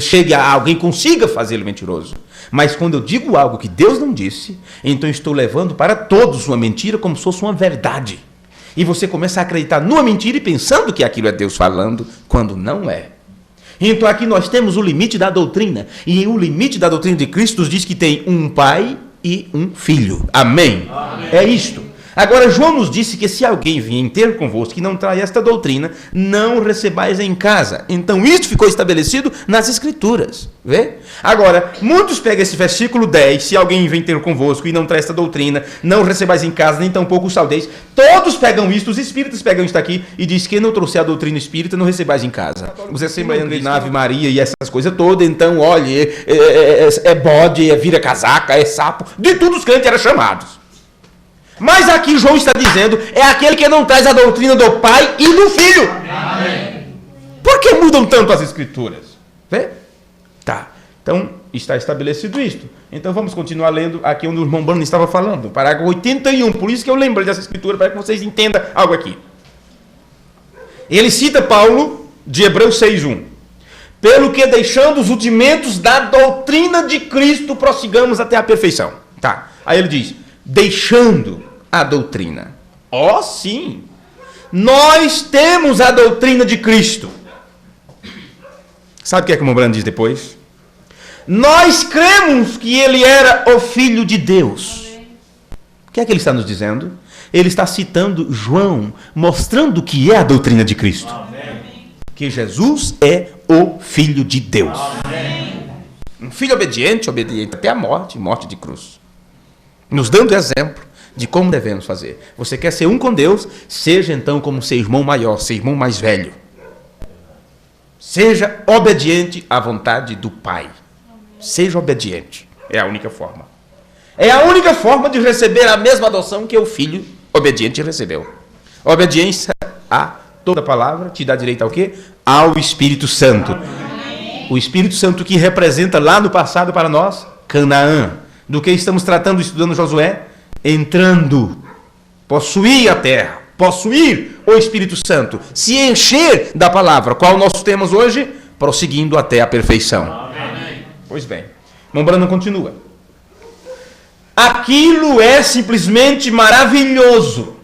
chegue a alguém consiga fazê-lo mentiroso. Mas quando eu digo algo que Deus não disse, então estou levando para todos uma mentira como se fosse uma verdade. E você começa a acreditar numa mentira e pensando que aquilo é Deus falando, quando não é. Então aqui nós temos o limite da doutrina. E o limite da doutrina de Cristo nos diz que tem um Pai e um Filho. Amém? Amém. É isto. Agora, João nos disse que se alguém vier ter convosco e não trai esta doutrina, não recebais em casa. Então, isto ficou estabelecido nas Escrituras. Vê? Agora, muitos pegam esse versículo 10, se alguém vem ter convosco e não trai esta doutrina, não recebais em casa, nem tampouco os saudeis. Todos pegam isto, os espíritas pegam isto aqui e diz que quem não trouxer a doutrina espírita, não recebais em casa. Os assembleianos de Ave Maria e essas coisas todas, então, olha, é bode, é vira-casaca, é sapo, de tudo os crentes eram chamados. Mas aqui João está dizendo, é aquele que não traz a doutrina do Pai e do Filho. Amém. Por que mudam tanto as Escrituras? Vê? Tá. Então, está estabelecido isto. Então, vamos continuar lendo aqui onde o irmão Bruno estava falando. Parágrafo 81. Por isso que eu lembrei dessa Escritura, para que vocês entendam algo aqui. Ele cita Paulo, de Hebreus 6:1. Pelo que, deixando os rudimentos da doutrina de Cristo, prossigamos até a perfeição. Tá. Aí ele diz, deixando a doutrina. Ó, sim. Nós temos a doutrina de Cristo. Sabe o que é que o irmão Brando diz depois? Nós cremos que ele era o Filho de Deus. O que é que ele está nos dizendo? Ele está citando João, mostrando que é a doutrina de Cristo. Amém. Que Jesus é o Filho de Deus. Amém. Um filho obediente até a morte de cruz. Nos dando exemplo de como devemos fazer. Você quer ser um com Deus? Seja então como seu irmão maior, seu irmão mais velho. Seja obediente à vontade do Pai. Seja obediente. É a única forma. É a única forma de receber a mesma adoção que o filho obediente recebeu. Obediência a toda palavra te dá direito ao quê? Ao Espírito Santo. Amém. O Espírito Santo que representa lá no passado para nós, Canaã. Do que estamos tratando, estudando Josué? Entrando, possuir a terra, possuir o Espírito Santo, se encher da palavra. Qual nós temos hoje? Prosseguindo até a perfeição. Amém. Pois bem, irmão Brandon continua. Aquilo é simplesmente maravilhoso.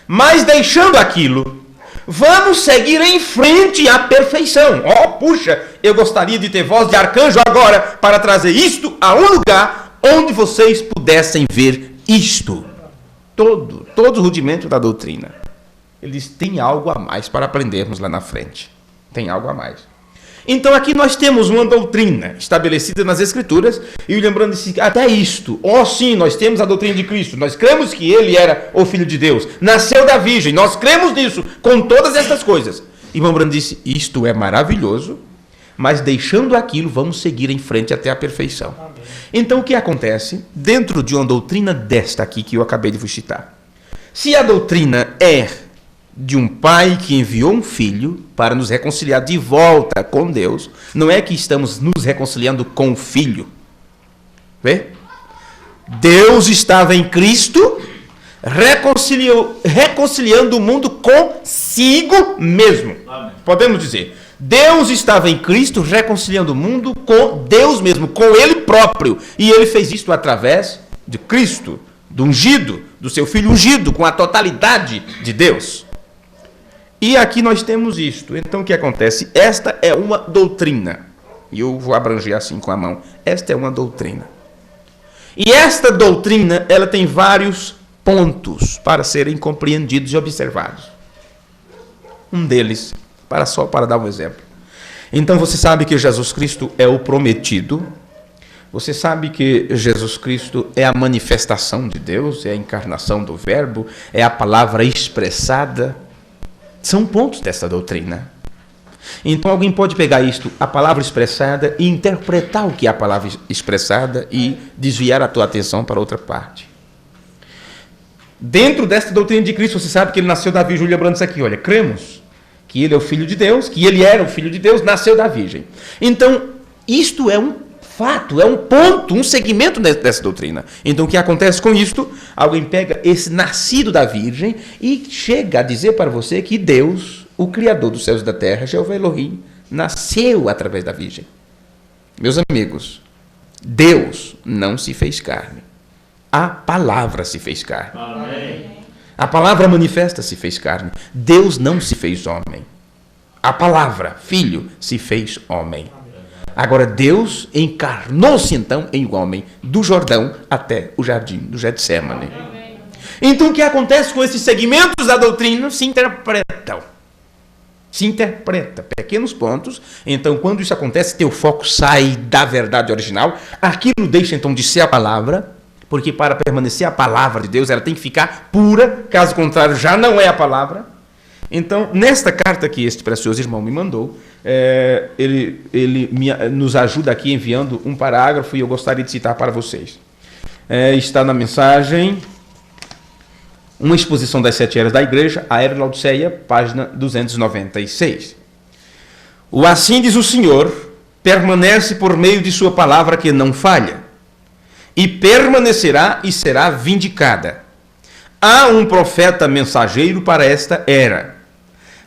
Mas deixando aquilo, vamos seguir em frente à perfeição. Puxa, eu gostaria de ter voz de arcanjo agora para trazer isto a um lugar onde vocês pudessem ver isto. Todo o rudimento da doutrina. Ele diz, tem algo a mais para aprendermos lá na frente. Tem algo a mais. Então aqui nós temos uma doutrina estabelecida nas Escrituras, e lembrando até isto, sim, nós temos a doutrina de Cristo, nós cremos que ele era o Filho de Deus, nasceu da Virgem, nós cremos nisso, com todas essas coisas. E irmão Brando disse, isto é maravilhoso, mas deixando aquilo, vamos seguir em frente até a perfeição. Amém. Então o que acontece dentro de uma doutrina desta aqui, que eu acabei de vos citar? Se a doutrina é de um pai que enviou um filho para nos reconciliar de volta com Deus, não é que estamos nos reconciliando com o filho. Vê? Deus estava em Cristo reconciliando o mundo consigo mesmo. Amém. Podemos dizer, Deus estava em Cristo reconciliando o mundo com Deus mesmo, com Ele próprio. E Ele fez isto através de Cristo, do ungido, do seu Filho ungido, com a totalidade de Deus. E aqui nós temos isto. Então o que acontece? Esta é uma doutrina. E eu vou abranger assim com a mão. Esta é uma doutrina. E esta doutrina, ela tem vários pontos para serem compreendidos e observados. Um deles, para dar um exemplo. Então você sabe que Jesus Cristo é o prometido. Você sabe que Jesus Cristo é a manifestação de Deus, é a encarnação do Verbo, é a palavra expressada. São pontos dessa doutrina. Então alguém pode pegar isto, a palavra expressada, e interpretar o que é a palavra expressada e desviar a tua atenção para outra parte. Dentro desta doutrina de Cristo, você sabe que ele nasceu da Virgem, lembrando isso aqui, olha, cremos que ele é o Filho de Deus, que ele era o Filho de Deus, nasceu da Virgem. Então, isto é um fato, é um ponto, um segmento dessa doutrina. Então, o que acontece com isto? Alguém pega esse nascido da Virgem e chega a dizer para você que Deus, o Criador dos céus e da terra, Jeová Elohim, nasceu através da Virgem. Meus amigos, Deus não se fez carne. A palavra se fez carne. Amém. A palavra manifesta se fez carne. Deus não se fez homem. A palavra, Filho, se fez homem. Agora, Deus encarnou-se então em homem, do Jordão até o jardim do Getsemane. Então, o que acontece com esses segmentos da doutrina? Se interpretam. Se interpreta. Pequenos pontos. Então, quando isso acontece, teu foco sai da verdade original. Aquilo deixa então de ser a palavra, porque para permanecer a palavra de Deus, ela tem que ficar pura. Caso contrário, já não é a palavra. Então, nesta carta que este precioso irmão me mandou, ele nos ajuda aqui enviando um parágrafo e eu gostaria de citar para vocês. Está na mensagem, uma exposição das 7 eras da igreja, a Era Laodiceia, página 296. O assim diz o Senhor, permanece por meio de sua palavra que não falha, e permanecerá e será vindicada. Há um profeta mensageiro para esta era.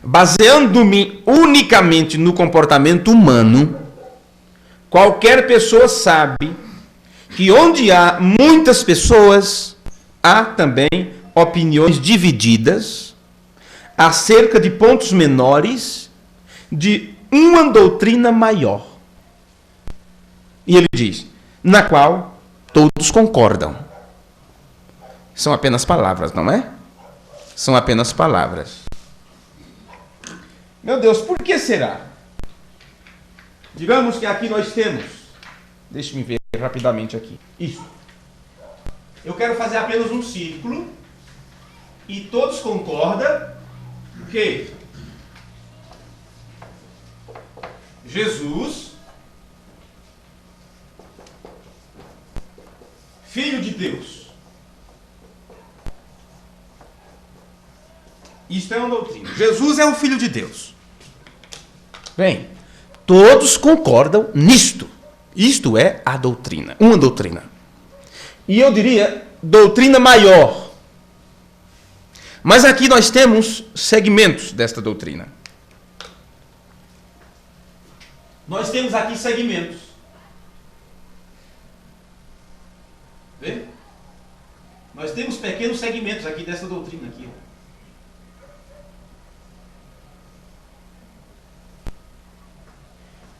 Baseando-me unicamente no comportamento humano, qualquer pessoa sabe que onde há muitas pessoas, há também opiniões divididas acerca de pontos menores de uma doutrina maior. E ele diz, na qual todos concordam. São apenas palavras, não é? São apenas palavras. Meu Deus, por que será? Digamos que aqui nós temos, deixe-me ver rapidamente aqui, isso. Eu quero fazer apenas um círculo e todos concordam que Jesus, Filho de Deus. Isto é uma doutrina. Jesus é o Filho de Deus. Bem, todos concordam nisto. Isto é a doutrina, uma doutrina. E eu diria, doutrina maior. Mas aqui nós temos segmentos desta doutrina. Nós temos aqui segmentos. Vê? Nós temos pequenos segmentos aqui dessa doutrina aqui.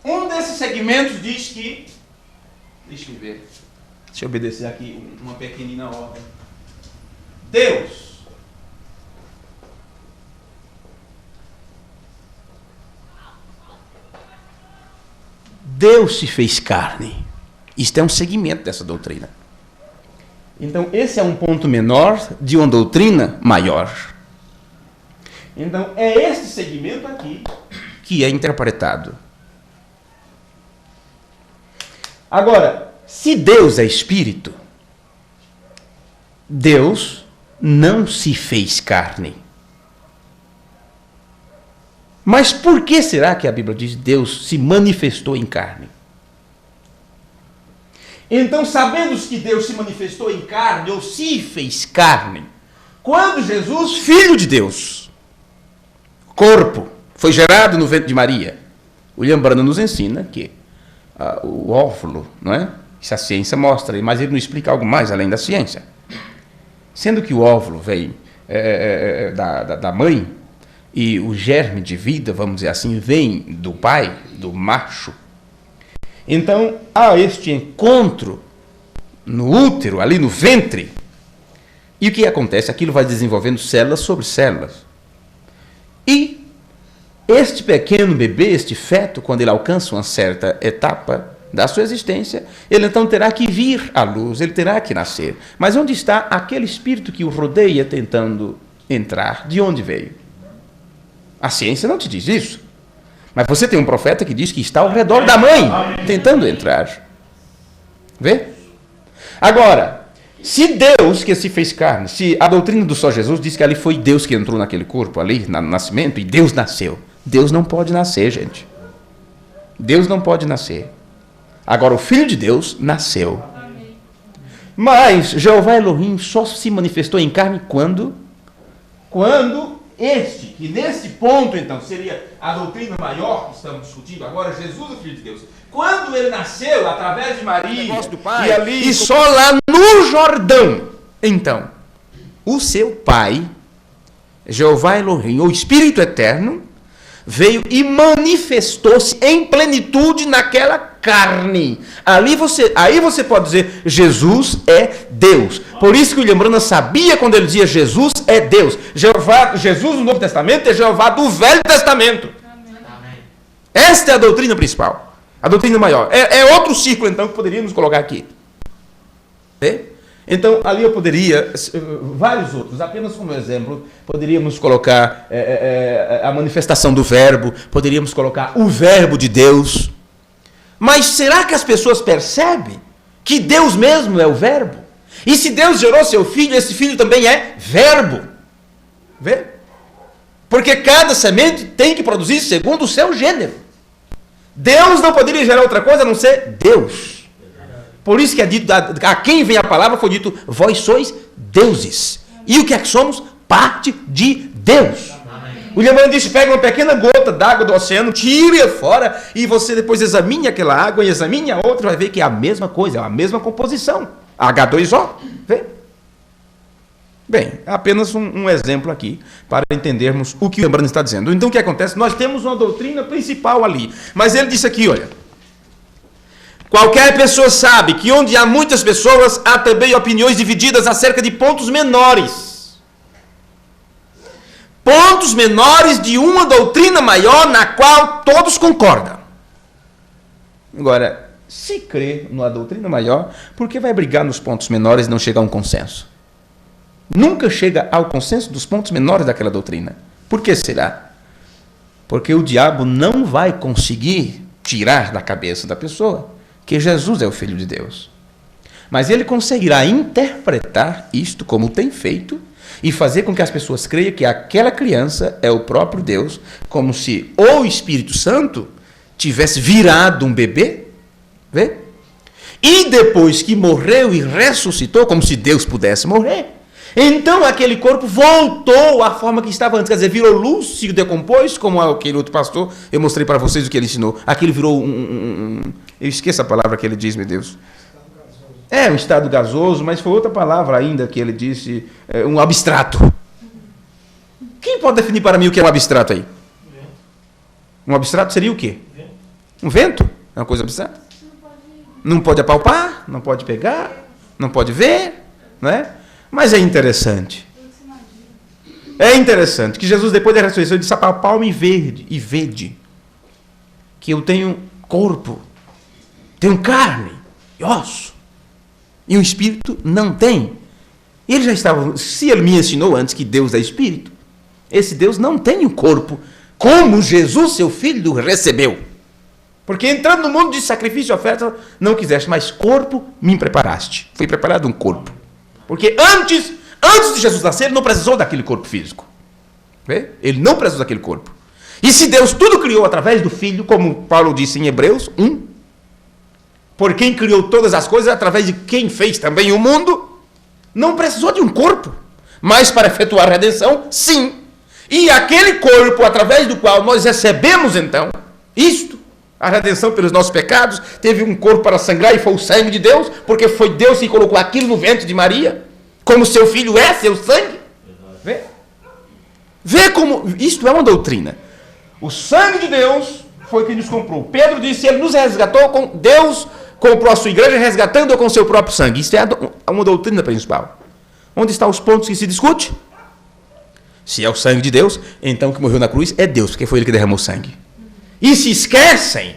Um desses segmentos diz que, deixa eu ver, deixa eu obedecer aqui uma pequenina ordem. Deus se fez carne. Isto é um segmento dessa doutrina. Então, esse é um ponto menor de uma doutrina maior. Então, é este segmento aqui que é interpretado. Agora, se Deus é espírito, Deus não se fez carne. Mas por que será que a Bíblia diz que Deus se manifestou em carne? Então, sabendo que Deus se manifestou em carne, ou se fez carne, quando Jesus, Filho de Deus, corpo, foi gerado no ventre de Maria, William Branham nos ensina que o óvulo, não é? Isso a ciência mostra, mas ele não explica algo mais além da ciência. Sendo que o óvulo vem da mãe, e o germe de vida, vamos dizer assim, vem do pai, do macho. Então, há este encontro no útero, ali no ventre. E o que acontece? Aquilo vai desenvolvendo células sobre células. E este pequeno bebê, este feto, quando ele alcança uma certa etapa da sua existência, ele então terá que vir à luz, ele terá que nascer. Mas onde está aquele espírito que o rodeia tentando entrar? De onde veio? A ciência não te diz isso. Mas você tem um profeta que diz que está ao redor da mãe, tentando entrar. Vê? Agora, se Deus que se fez carne, se a doutrina do só Jesus diz que ali foi Deus que entrou naquele corpo, ali no nascimento, e Deus nasceu. Deus não pode nascer, gente. Deus não pode nascer. Agora, o Filho de Deus nasceu. Mas Jeová Elohim só se manifestou em carne quando que nesse ponto, então, seria a doutrina maior que estamos discutindo agora, Jesus, o Filho de Deus. Quando ele nasceu, através de Maria, do Pai, e só lá no Jordão, então, o seu Pai, Jeová Elohim, o Espírito Eterno, veio e manifestou-se em plenitude naquela carne. Aí você pode dizer, Jesus é Deus. Por isso que o William Branham sabia quando ele dizia Jesus é Deus. Jesus no Novo Testamento é Jeová do Velho Testamento. Amém. Esta é a doutrina principal. A doutrina maior. É outro círculo, então, que poderíamos colocar aqui. Vê? Então, ali eu poderia, vários outros, apenas como exemplo, poderíamos colocar a manifestação do verbo, poderíamos colocar o verbo de Deus. Mas será que as pessoas percebem que Deus mesmo é o verbo? E se Deus gerou seu filho, esse filho também é verbo. Vê? Porque cada semente tem que produzir segundo o seu gênero. Deus não poderia gerar outra coisa a não ser Deus. Por isso que é dito, a quem vem a palavra foi dito, vós sois deuses. E o que é que somos? Parte de Deus. O William Branham disse, pega uma pequena gota d'água do oceano, tire-a fora, e você depois examine aquela água e examine a outra, vai ver que é a mesma coisa, é a mesma composição. H2O. Vê? Bem, apenas um exemplo aqui, para entendermos o que o William Branham está dizendo. Então o que acontece? Nós temos uma doutrina principal ali, mas ele disse aqui, olha, qualquer pessoa sabe que onde há muitas pessoas, há também opiniões divididas acerca de pontos menores. Pontos menores de uma doutrina maior na qual todos concordam. Agora, se crê numa doutrina maior, por que vai brigar nos pontos menores e não chegar a um consenso? Nunca chega ao consenso dos pontos menores daquela doutrina. Por que será? Porque o diabo não vai conseguir tirar da cabeça da pessoa que Jesus é o Filho de Deus. Mas ele conseguirá interpretar isto como tem feito e fazer com que as pessoas creiam que aquela criança é o próprio Deus, como se o Espírito Santo tivesse virado um bebê, vê? E depois que morreu e ressuscitou, como se Deus pudesse morrer, então aquele corpo voltou à forma que estava antes, quer dizer, virou luz, se decompôs, como aquele outro pastor, eu mostrei para vocês o que ele ensinou, aquilo virou eu esqueço a palavra que ele diz, meu Deus. Um estado gasoso, mas foi outra palavra ainda que ele disse, um abstrato. Quem pode definir para mim o que é um abstrato aí? Um abstrato seria o quê? Um vento? É uma coisa abstrata? Não pode apalpar, não pode pegar, não pode ver, não é? Mas é interessante. É interessante que Jesus, depois da ressurreição, disse: apalpar-me e vede que eu tenho corpo, tenho carne e osso, e o Espírito não tem. Ele já estava, se ele me ensinou antes que Deus é Espírito, esse Deus não tem um corpo, como Jesus, seu Filho, recebeu. Porque entrando no mundo de sacrifício e oferta, não quiseste, mas corpo me preparaste. Foi preparado um corpo. Porque antes de Jesus nascer, ele não precisou daquele corpo físico. Vê? Ele não precisou daquele corpo. E se Deus tudo criou através do Filho, como Paulo disse em Hebreus 1, por quem criou todas as coisas, através de quem fez também o mundo, não precisou de um corpo. Mas para efetuar a redenção, sim. E aquele corpo, através do qual nós recebemos, então, isto, a redenção pelos nossos pecados, teve um corpo para sangrar e foi o sangue de Deus, porque foi Deus que colocou aquilo no ventre de Maria, como seu filho é seu sangue. Vê? Vê como isto é uma doutrina. O sangue de Deus foi quem nos comprou. Pedro disse, ele nos resgatou, Deus comprou a sua igreja resgatando-a com seu próprio sangue. Isso é uma doutrina principal. Onde estão os pontos que se discute? Se é o sangue de Deus, então o que morreu na cruz é Deus, porque foi ele que derramou sangue. E se esquecem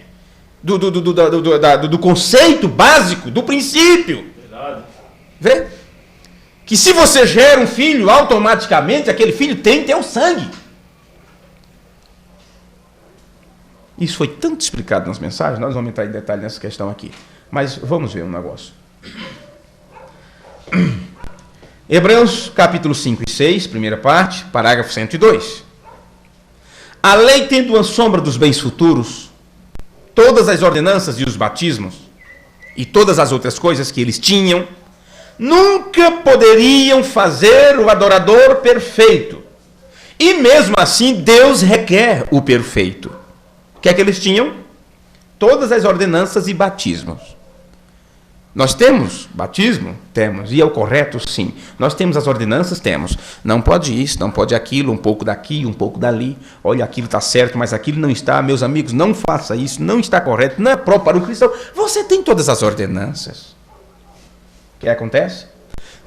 do conceito básico, do princípio. Vê? Que se você gera um filho, automaticamente aquele filho tem que ter o sangue. Isso foi tanto explicado nas mensagens, nós vamos entrar em detalhe nessa questão aqui. Mas vamos ver um negócio. Hebreus capítulo 5 e 6, primeira parte, parágrafo 102. A lei tendo uma sombra dos bens futuros, todas as ordenanças e os batismos, e todas as outras coisas que eles tinham, nunca poderiam fazer o adorador perfeito. E mesmo assim, Deus requer o perfeito. O que é que eles tinham? Todas as ordenanças e batismos. Nós temos batismo? Temos. E é o correto? Sim. Nós temos as ordenanças? Temos. Não pode isso, não pode aquilo, um pouco daqui, um pouco dali. Olha, aquilo está certo, mas aquilo não está. Meus amigos, não faça isso, não está correto, não é próprio para um cristão. Você tem todas as ordenanças. O que acontece?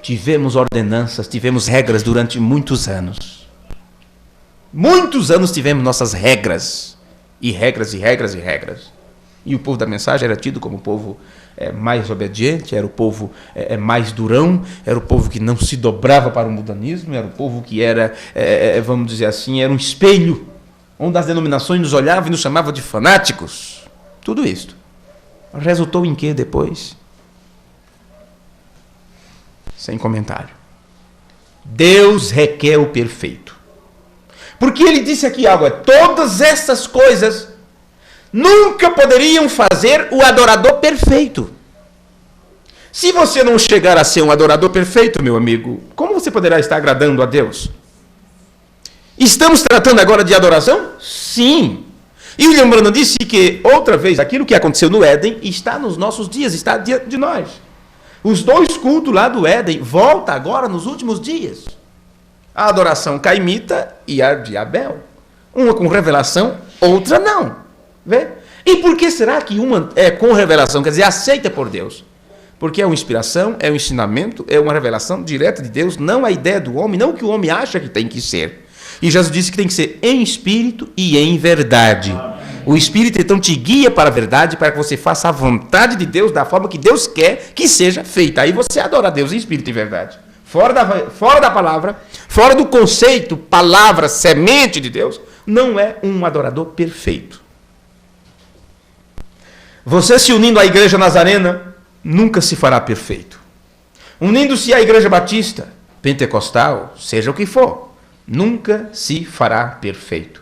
Tivemos ordenanças, tivemos regras durante muitos anos. Muitos anos tivemos nossas regras. E regras, e regras, e regras. E o povo da mensagem era tido como o povo mais obediente, era o povo mais durão, era o povo que não se dobrava para o mundanismo, era o povo que era, vamos dizer assim, era um espelho, onde as denominações nos olhavam e nos chamavam de fanáticos. Tudo isto. Resultou em quê depois? Sem comentário. Deus requer o perfeito. Porque ele disse aqui algo, todas essas coisas nunca poderiam fazer o adorador perfeito. Se você não chegar a ser um adorador perfeito, meu amigo, como você poderá estar agradando a Deus? Estamos tratando agora de adoração? Sim. E William Branham disse que, outra vez, aquilo que aconteceu no Éden está nos nossos dias, está diante de nós. Os dois cultos lá do Éden voltam agora nos últimos dias. A adoração caimita e a de Abel. Uma com revelação, outra não. Vê? E por que será que uma é com revelação, quer dizer, aceita por Deus? Porque é uma inspiração, é um ensinamento, é uma revelação direta de Deus, não a ideia do homem, não o que o homem acha que tem que ser. E Jesus disse que tem que ser em espírito e em verdade. O Espírito então te guia para a verdade, para que você faça a vontade de Deus da forma que Deus quer que seja feita. Aí você adora a Deus em espírito e verdade. Fora da palavra, fora do conceito, palavra, semente de Deus, não é um adorador perfeito. Você se unindo à igreja nazarena, nunca se fará perfeito. Unindo-se à igreja batista, pentecostal, seja o que for, nunca se fará perfeito.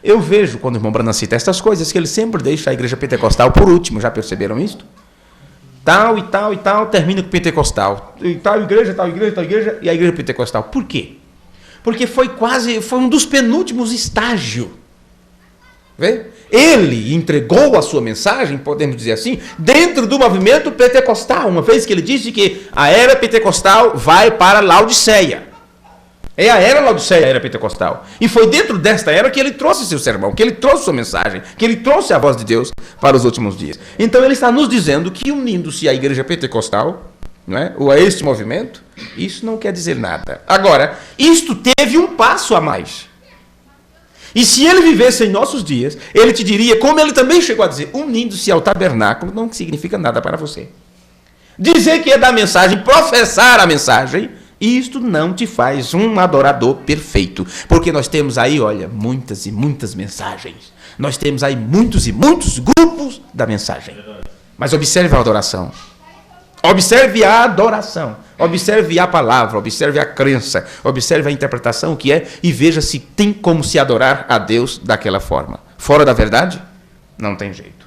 Eu vejo, quando o irmão Branham cita estas coisas, que ele sempre deixa a igreja pentecostal por último. Já perceberam isto? Tal e tal e tal, termina com pentecostal. E tal igreja, e a igreja pentecostal. Por quê? Porque foi um dos penúltimos estágios. Vê? Ele entregou a sua mensagem, podemos dizer assim, dentro do movimento pentecostal, uma vez que ele disse que a era pentecostal vai para Laodiceia. É a era Laodiceia, a era pentecostal. E foi dentro desta era que ele trouxe seu sermão, que ele trouxe sua mensagem, que ele trouxe a voz de Deus para os últimos dias. Então ele está nos dizendo que unindo-se à igreja pentecostal, não é? Ou a este movimento, isso não quer dizer nada. Agora, isto teve um passo a mais. E se ele vivesse em nossos dias, ele te diria, como ele também chegou a dizer, unindo-se ao tabernáculo não significa nada para você. Dizer que é da mensagem, professar a mensagem, isto não te faz um adorador perfeito. Porque nós temos aí, olha, muitas e muitas mensagens. Nós temos aí muitos e muitos grupos da mensagem. Mas observe a adoração. Observe a adoração. Observe a palavra, observe a crença, observe a interpretação que é e veja se tem como se adorar a Deus daquela forma. Fora da verdade, não tem jeito.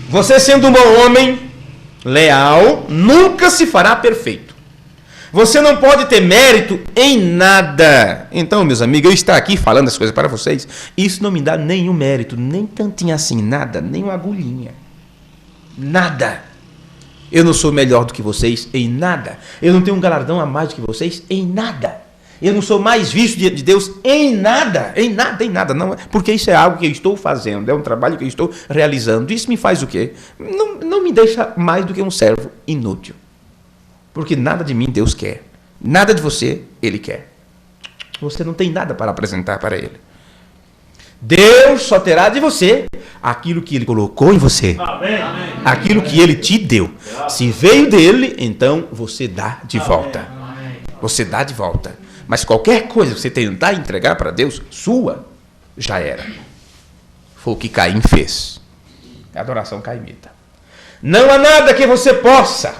Você sendo um bom homem, leal, nunca se fará perfeito. Você não pode ter mérito em nada. Então, meus amigos, eu estar aqui falando as coisas para vocês, isso não me dá nenhum mérito, nem tantinho assim, nada, nem uma agulhinha. Nada. Eu não sou melhor do que vocês em nada. Eu não tenho um galardão a mais do que vocês em nada. Eu não sou mais visto diante de Deus em nada, não, porque isso é algo que eu estou fazendo, é um trabalho que eu estou realizando. Isso me faz o quê? Não me deixa mais do que um servo inútil. Porque nada de mim Deus quer, nada de você Ele quer. Você não tem nada para apresentar para Ele. Deus só terá de você aquilo que Ele colocou em você. Amém. Aquilo que Ele te deu. Se veio dele, então você dá de volta. Você dá de volta. Mas qualquer coisa que você tentar entregar para Deus, sua, já era. Foi o que Caim fez. Adoração caimita. Não há nada que você possa.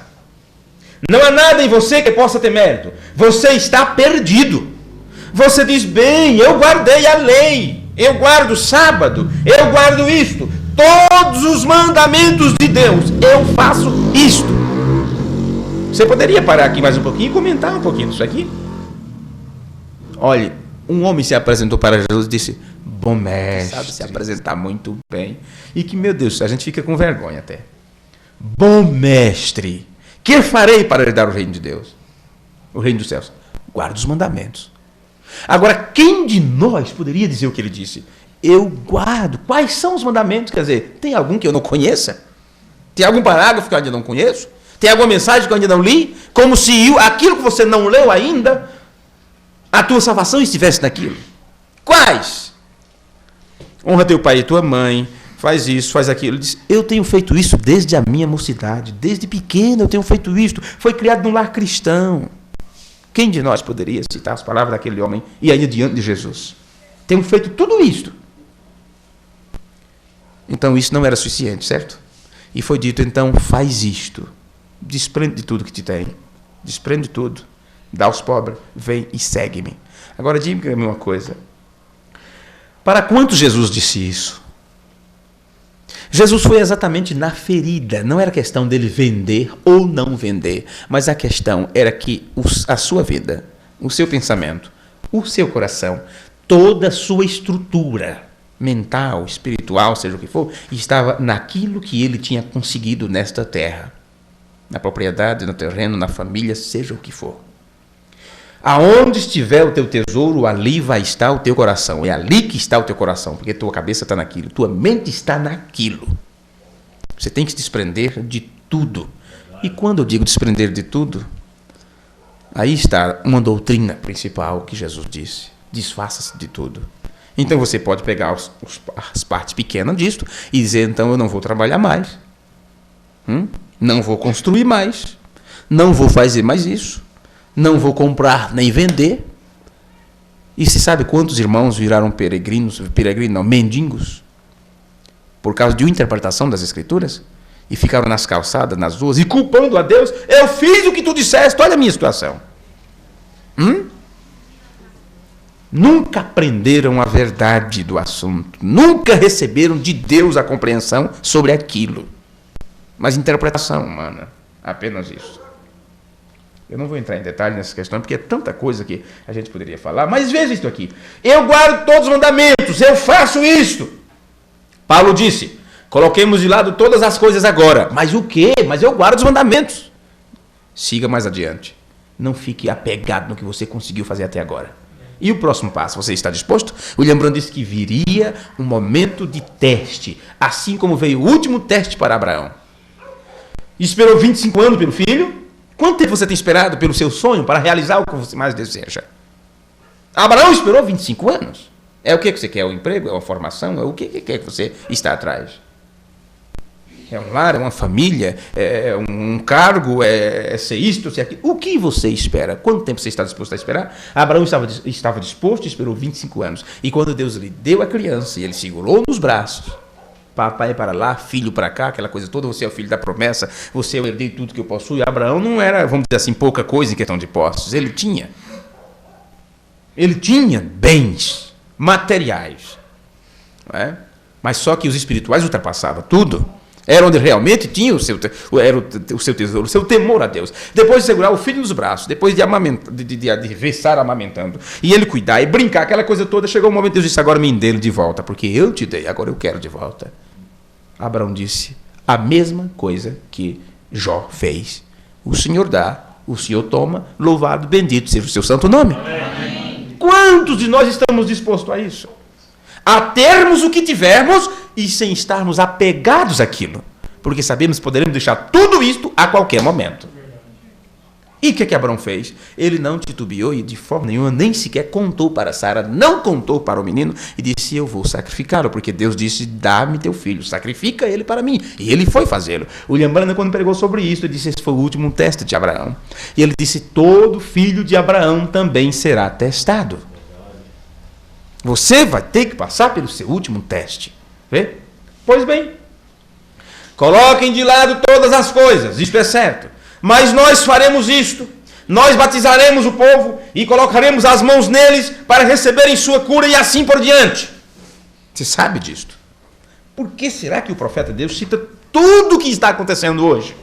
Não há nada em você que possa ter mérito. Você está perdido. Você diz, bem, eu guardei a lei. Eu guardo o sábado, eu guardo isto, todos os mandamentos de Deus, eu faço isto. Você poderia parar aqui mais um pouquinho e comentar um pouquinho disso aqui? Olha, um homem se apresentou para Jesus e disse, bom mestre, sabe se apresentar muito bem. E que, meu Deus, a gente fica com vergonha até. Bom mestre, que farei para herdar o reino de Deus? O reino dos céus. Guarda os mandamentos. Agora, quem de nós poderia dizer o que ele disse? Eu guardo. Quais são os mandamentos? Quer dizer, tem algum que eu não conheça? Tem algum parágrafo que eu ainda não conheço? Tem alguma mensagem que eu ainda não li? Como se aquilo que você não leu ainda, a tua salvação estivesse naquilo. Quais? Honra teu pai e tua mãe, faz isso, faz aquilo. Ele diz, eu tenho feito isso desde a minha mocidade, desde pequeno eu tenho feito isso. Foi criado num lar cristão. Quem de nós poderia citar as palavras daquele homem e ainda diante de Jesus? Temos feito tudo isto. Então isso não era suficiente, certo? E foi dito, então, faz isto. Desprende de tudo que te tem. Desprende de tudo. Dá aos pobres. Vem e segue-me. Agora, diga-me uma coisa. Para quantos Jesus disse isso? Jesus foi exatamente na ferida. Não era questão dele vender ou não vender, mas a questão era que a sua vida, o seu pensamento, o seu coração, toda a sua estrutura mental, espiritual, seja o que for, estava naquilo que ele tinha conseguido nesta terra. Na propriedade, no terreno, na família, seja o que for. Aonde estiver o teu tesouro, ali vai estar o teu coração. É ali que está o teu coração, porque tua cabeça está naquilo, tua mente está naquilo. Você tem que se desprender de tudo. E quando eu digo desprender de tudo, aí está uma doutrina principal que Jesus disse. Desfaça-se de tudo. Então você pode pegar as partes pequenas disto e dizer, então eu não vou trabalhar mais. Não vou construir mais. Não vou fazer mais isso. Não vou comprar nem vender. E se sabe quantos irmãos viraram mendigos? Por causa de uma interpretação das Escrituras? E ficaram nas calçadas, nas ruas, e culpando a Deus. Eu fiz o que tu disseste, olha a minha situação. Nunca aprenderam a verdade do assunto. Nunca receberam de Deus a compreensão sobre aquilo. Mas interpretação humana. Apenas isso. Eu não vou entrar em detalhe nessa questão, porque é tanta coisa que a gente poderia falar. Mas veja isso aqui. Eu guardo todos os mandamentos, eu faço isto. Paulo disse, coloquemos de lado todas as coisas agora. Mas o quê? Mas eu guardo os mandamentos. Siga mais adiante. Não fique apegado no que você conseguiu fazer até agora. E o próximo passo, você está disposto? William Branham disse que viria um momento de teste, assim como veio o último teste para Abraão. Esperou 25 anos pelo filho. Quanto tempo você tem esperado pelo seu sonho para realizar o que você mais deseja? Abraão esperou 25 anos. É o que você quer? O emprego? É uma formação? É o que que você está atrás? É um lar? É uma família? É um cargo? É ser isto? Ser aquilo? O que você espera? Quanto tempo você está disposto a esperar? Abraão estava disposto e esperou 25 anos. E quando Deus lhe deu a criança e ele segurou nos braços, papai para lá, filho para cá, aquela coisa toda, você é o filho da promessa, você eu herdei tudo que eu possuo. E Abraão não era, vamos dizer assim, pouca coisa em questão de posses. Ele tinha bens materiais, não é? Mas só que os espirituais ultrapassavam tudo. Era onde realmente tinha o seu tesouro, o seu temor a Deus. Depois de segurar o filho nos braços, depois de versar amamentando, e ele cuidar e brincar, aquela coisa toda, chegou o momento de Deus disse, agora me dê de volta, porque eu te dei, agora eu quero de volta. Abraão disse a mesma coisa que Jó fez. O Senhor dá, o Senhor toma, louvado, bendito seja o seu santo nome. Amém. quantos de nós estamos dispostos a isso? A termos o que tivermos e sem estarmos apegados àquilo. Porque sabemos que poderemos deixar tudo isto a qualquer momento. E o que Abraão fez? Ele não titubeou e de forma nenhuma nem sequer contou para Sara, não contou para o menino e disse: eu vou sacrificá-lo, porque Deus disse: dá-me teu filho, sacrifica ele para mim. E ele foi fazê-lo. William Branham, quando pregou sobre isso, ele disse: esse foi o último teste de Abraão. E ele disse: todo filho de Abraão também será testado. Você vai ter que passar pelo seu último teste. Vê? Pois bem, coloquem de lado todas as coisas, isto é certo. Mas nós faremos isto, nós batizaremos o povo e colocaremos as mãos neles para receberem sua cura e assim por diante. Você sabe disto. Por que será que o profeta de Deus cita tudo o que está acontecendo hoje?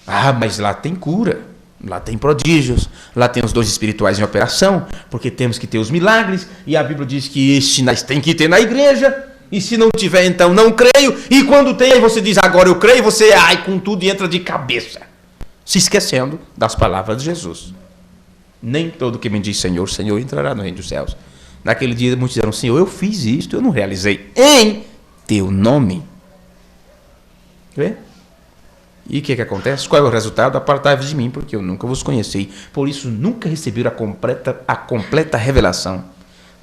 Ah, mas lá tem cura, lá tem prodígios, lá tem os dons espirituais em operação, porque temos que ter os milagres, e a Bíblia diz que estes sinais tem que ter na igreja. E se não tiver, então não creio. E quando tem, aí você diz: agora eu creio. Você, com tudo, entra de cabeça. Se esquecendo das palavras de Jesus. Nem todo que me diz Senhor, Senhor entrará no reino dos céus. Naquele dia muitos disseram: Senhor, eu fiz isto, eu não realizei em teu nome. Vê? E o que acontece? Qual é o resultado? Apartai-vos de mim, porque eu nunca vos conheci. Por isso nunca receberam a completa revelação.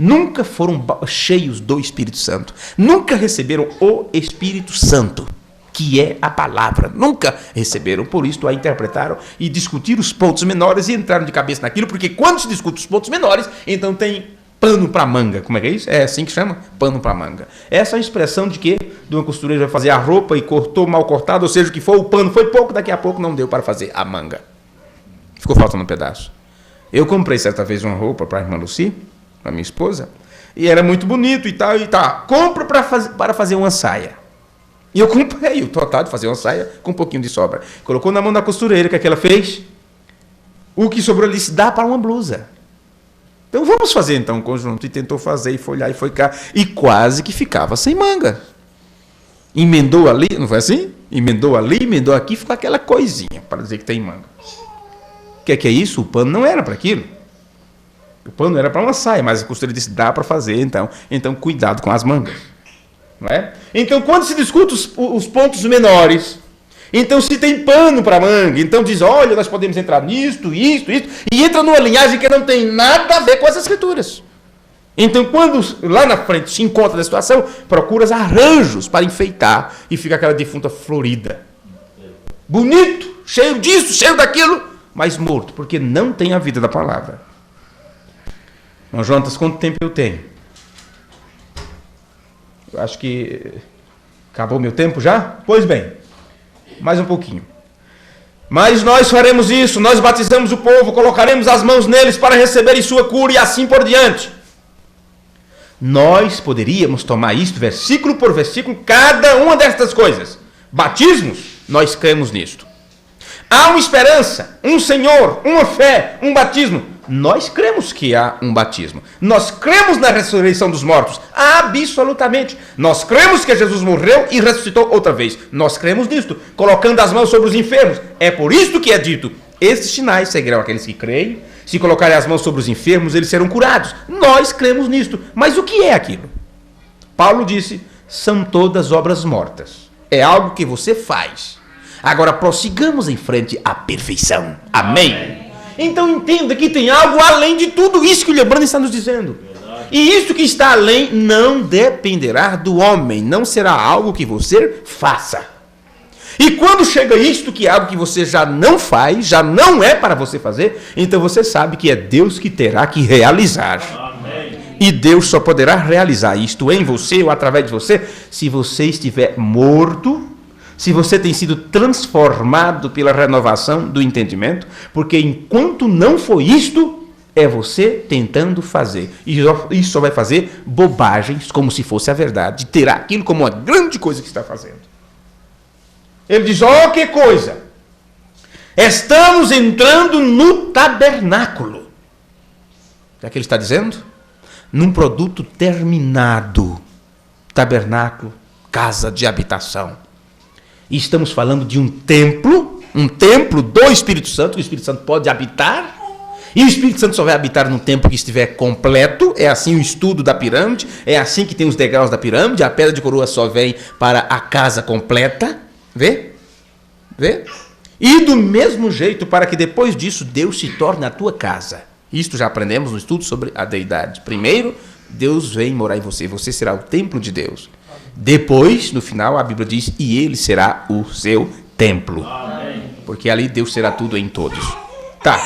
Nunca foram cheios do Espírito Santo. Nunca receberam o Espírito Santo, que é a palavra. Nunca receberam. Por isso a interpretaram e discutiram os pontos menores e entraram de cabeça naquilo, porque quando se discute os pontos menores, então tem pano para manga. Como é que é isso? É assim que chama? Pano para manga. Essa é a expressão de que de uma costureira vai fazer a roupa e cortou mal cortado, ou seja, o que for, o pano foi pouco, daqui a pouco não deu para fazer a manga. Ficou faltando um pedaço. Eu comprei certa vez uma roupa para a irmã Lucy, a minha esposa, e era muito bonito e tal, compra para fazer uma saia. E eu comprei o total de fazer uma saia com um pouquinho de sobra. Colocou na mão da costureira, o que ela fez? O que sobrou ali disse: dá para uma blusa. Então vamos fazer então um conjunto. E tentou fazer, e foi lá e foi cá, e quase que ficava sem manga. Emendou ali, não foi assim? Emendou ali, emendou aqui, ficou aquela coisinha para dizer que tem manga. O que é isso? O pano não era para aquilo. O pano era para uma saia, mas a costureira disse: dá para fazer, então cuidado com as mangas. Não é? Então, quando se discute os pontos menores, então se tem pano para manga, então diz: olha, nós podemos entrar nisto, isto, e entra numa linhagem que não tem nada a ver com as escrituras. Então, quando lá na frente se encontra na situação, procura arranjos para enfeitar e fica aquela defunta florida. Bonito, cheio disso, cheio daquilo, mas morto, porque não tem a vida da palavra. Irmão Jonas, quanto tempo eu tenho? Eu acho que acabou meu tempo já? Pois bem, mais um pouquinho. Mas nós faremos isso, nós batizamos o povo, colocaremos as mãos neles para receberem sua cura e assim por diante. Nós poderíamos tomar isto, versículo por versículo, cada uma destas coisas. Batismos, nós cremos nisto. Há uma esperança, um Senhor, uma fé, um batismo. Nós cremos que há um batismo. Nós cremos na ressurreição dos mortos. Absolutamente. Nós cremos que Jesus morreu e ressuscitou outra vez. Nós cremos nisto. Colocando as mãos sobre os enfermos. É por isto que é dito: estes sinais seguirão aqueles que creem. Se colocarem as mãos sobre os enfermos, eles serão curados. Nós cremos nisto. Mas o que é aquilo? Paulo disse: são todas obras mortas. É algo que você faz. Agora prossigamos em frente à perfeição. Amém? Então entenda que tem algo além de tudo isso que o Lebrando está nos dizendo. E isso que está além não dependerá do homem, não será algo que você faça. E quando chega isto, que é algo que você já não faz, já não é para você fazer, então você sabe que é Deus que terá que realizar. Amém. E Deus só poderá realizar isto em você ou através de você se você estiver morto, se você tem sido transformado pela renovação do entendimento, porque enquanto não for isto, é você tentando fazer. E isso só vai fazer bobagens, como se fosse a verdade, terá aquilo como uma grande coisa que está fazendo. Ele diz: ó, que coisa! Estamos entrando no tabernáculo. O que é que ele está dizendo? Num produto terminado. Tabernáculo, casa de habitação. E estamos falando de um templo do Espírito Santo, que o Espírito Santo pode habitar. E o Espírito Santo só vai habitar no templo que estiver completo. É assim o estudo da pirâmide. É assim que tem os degraus da pirâmide. A pedra de coroa só vem para a casa completa. Vê? Vê? E do mesmo jeito, para que depois disso Deus se torne a tua casa. Isto já aprendemos no estudo sobre a deidade. Primeiro, Deus vem morar em você. Você será o templo de Deus. Depois, no final, a Bíblia diz, e ele será o seu templo. Porque ali Deus será tudo em todos. Tá.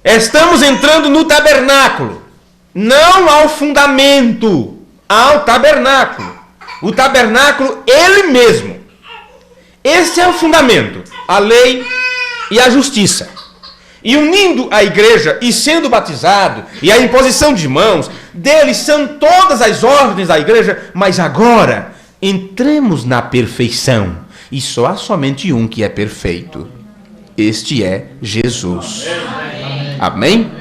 Estamos entrando no tabernáculo. Não ao fundamento. Ao tabernáculo. O tabernáculo, ele mesmo. Esse é o fundamento. A lei e a justiça. E unindo a igreja e sendo batizado, e a imposição de mãos, deles são todas as ordens da igreja, mas agora entremos na perfeição. E só há somente um que é perfeito. Este é Jesus. Amém?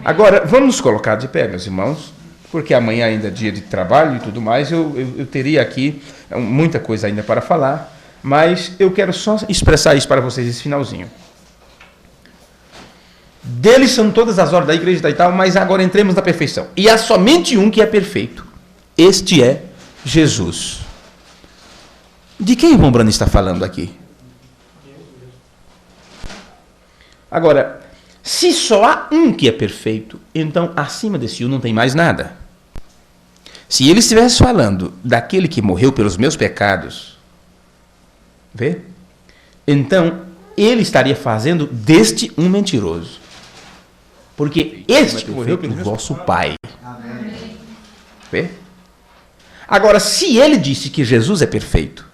Agora, vamos nos colocar de pé, meus irmãos, porque amanhã ainda é dia de trabalho e tudo mais. Eu teria aqui muita coisa ainda para falar, mas eu quero só expressar isso para vocês, esse finalzinho. Deles são todas as ordens da igreja e tal, mas agora entremos na perfeição. E há somente um que é perfeito. Este é Jesus. De quem o irmão Brano está falando aqui? Agora, se só há um que é perfeito, então acima desse um não tem mais nada. Se ele estivesse falando daquele que morreu pelos meus pecados, vê? Então, ele estaria fazendo deste um mentiroso. Porque este morreu pelo vosso Pai. Vê? Agora, se ele disse que Jesus é perfeito,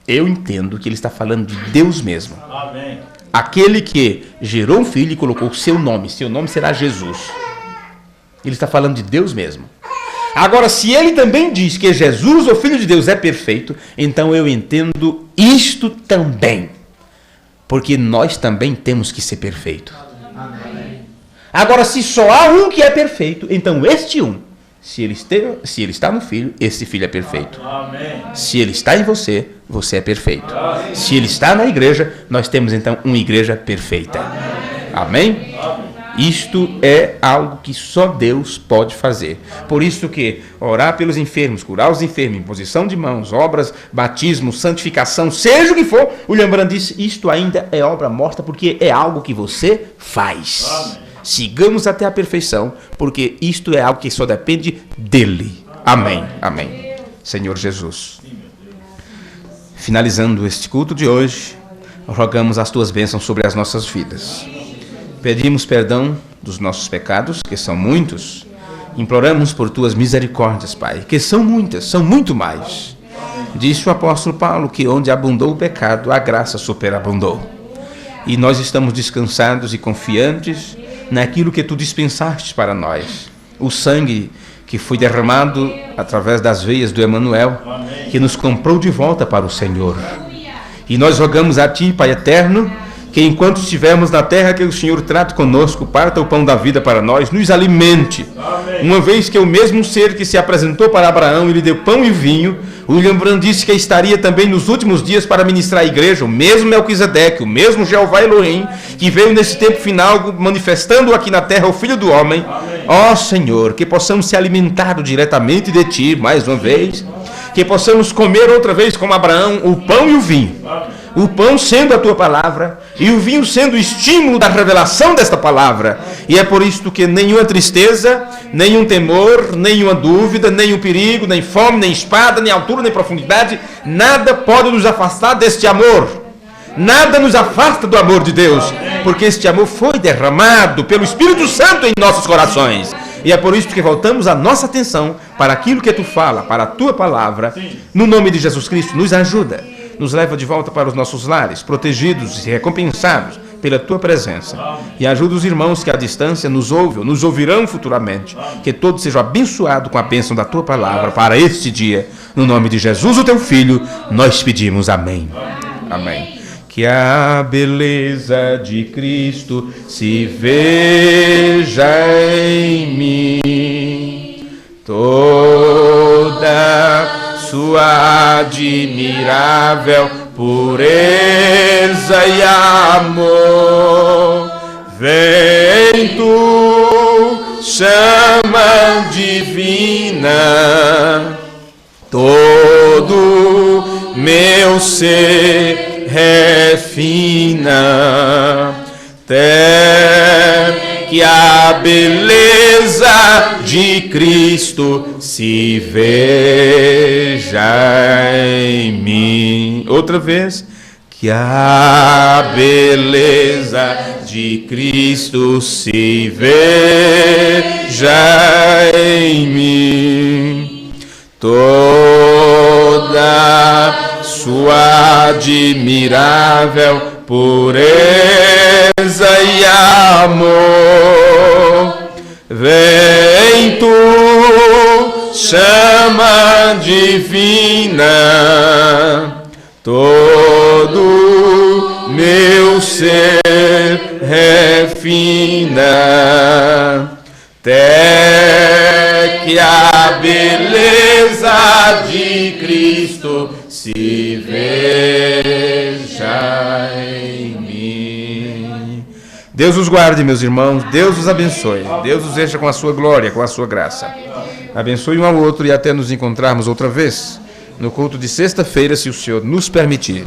eu entendo que ele está falando de Deus mesmo. Amém. Aquele que gerou um filho e colocou seu nome será Jesus. Ele está falando de Deus mesmo. Agora, se ele também diz que Jesus, o Filho de Deus, é perfeito, então eu entendo isto também. Porque nós também temos que ser perfeitos. Agora, se só há um que é perfeito, então este um, se ele está no Filho, esse Filho é perfeito. Amém. Se ele está em você, você é perfeito. Se ele está na igreja, nós temos então uma igreja perfeita. Amém? Isto é algo que só Deus pode fazer. Por isso que orar pelos enfermos, curar os enfermos, imposição de mãos, obras, batismo, santificação, seja o que for, o Lembrand disse, isto ainda é obra morta, porque é algo que você faz. Amém. Sigamos até a perfeição, porque isto é algo que só depende dele. Amém. Amém. Senhor Jesus, finalizando este culto de hoje, rogamos as tuas bênçãos sobre as nossas vidas. Pedimos perdão dos nossos pecados, que são muitos. Imploramos por tuas misericórdias, Pai, que são muitas, são muito mais. Disse o apóstolo Paulo que onde abundou o pecado, a graça superabundou. E nós estamos descansados e confiantes naquilo que tu dispensaste para nós. O sangue que foi derramado através das veias do Emanuel, que nos comprou de volta para o Senhor. E nós rogamos a ti, Pai eterno, que enquanto estivermos na terra, que o Senhor trate conosco, parta o pão da vida para nós, nos alimente. Amém. Uma vez que o mesmo ser que se apresentou para Abraão e lhe deu pão e vinho, o William Branham disse que estaria também nos últimos dias para ministrar a igreja, o mesmo Melquisedeque, o mesmo Jeová Elohim, que veio nesse tempo final manifestando aqui na terra o Filho do Homem. Ó Senhor, que possamos ser alimentados diretamente de ti, mais uma vez, que possamos comer outra vez como Abraão o pão e o vinho. O pão sendo a tua palavra e o vinho sendo o estímulo da revelação desta palavra. E é por isso que nenhuma tristeza, nenhum temor, nenhuma dúvida, nenhum perigo, nem fome, nem espada, nem altura, nem profundidade, nada pode nos afastar deste amor. Nada nos afasta do amor de Deus, porque este amor foi derramado pelo Espírito Santo em nossos corações. E é por isso que voltamos a nossa atenção para aquilo que tu fala, para a tua palavra. No nome de Jesus Cristo, nos ajuda. Nos leva de volta para os nossos lares, protegidos e recompensados pela tua presença. E ajuda os irmãos que à distância nos ouvem, nos ouvirão futuramente. Que todos sejam abençoados com a bênção da tua palavra para este dia. No nome de Jesus, o teu Filho, nós pedimos amém. Amém. Que a beleza de Cristo se veja em mim, toda sua admirável pureza e amor. Vem tu divina, todo meu ser refina, até que a beleza de Cristo se veja em mim. Outra vez. Que a beleza de Cristo se veja em mim, toda sua admirável pureza e amor. Vem tu, chama divina, todo meu ser refina, até que a beleza de Cristo se veja em mim. Deus os guarde, meus irmãos, Deus os abençoe, Deus os encha com a sua glória, com a sua graça. Abençoe um ao outro e até nos encontrarmos outra vez no culto de sexta-feira, se o Senhor nos permitir.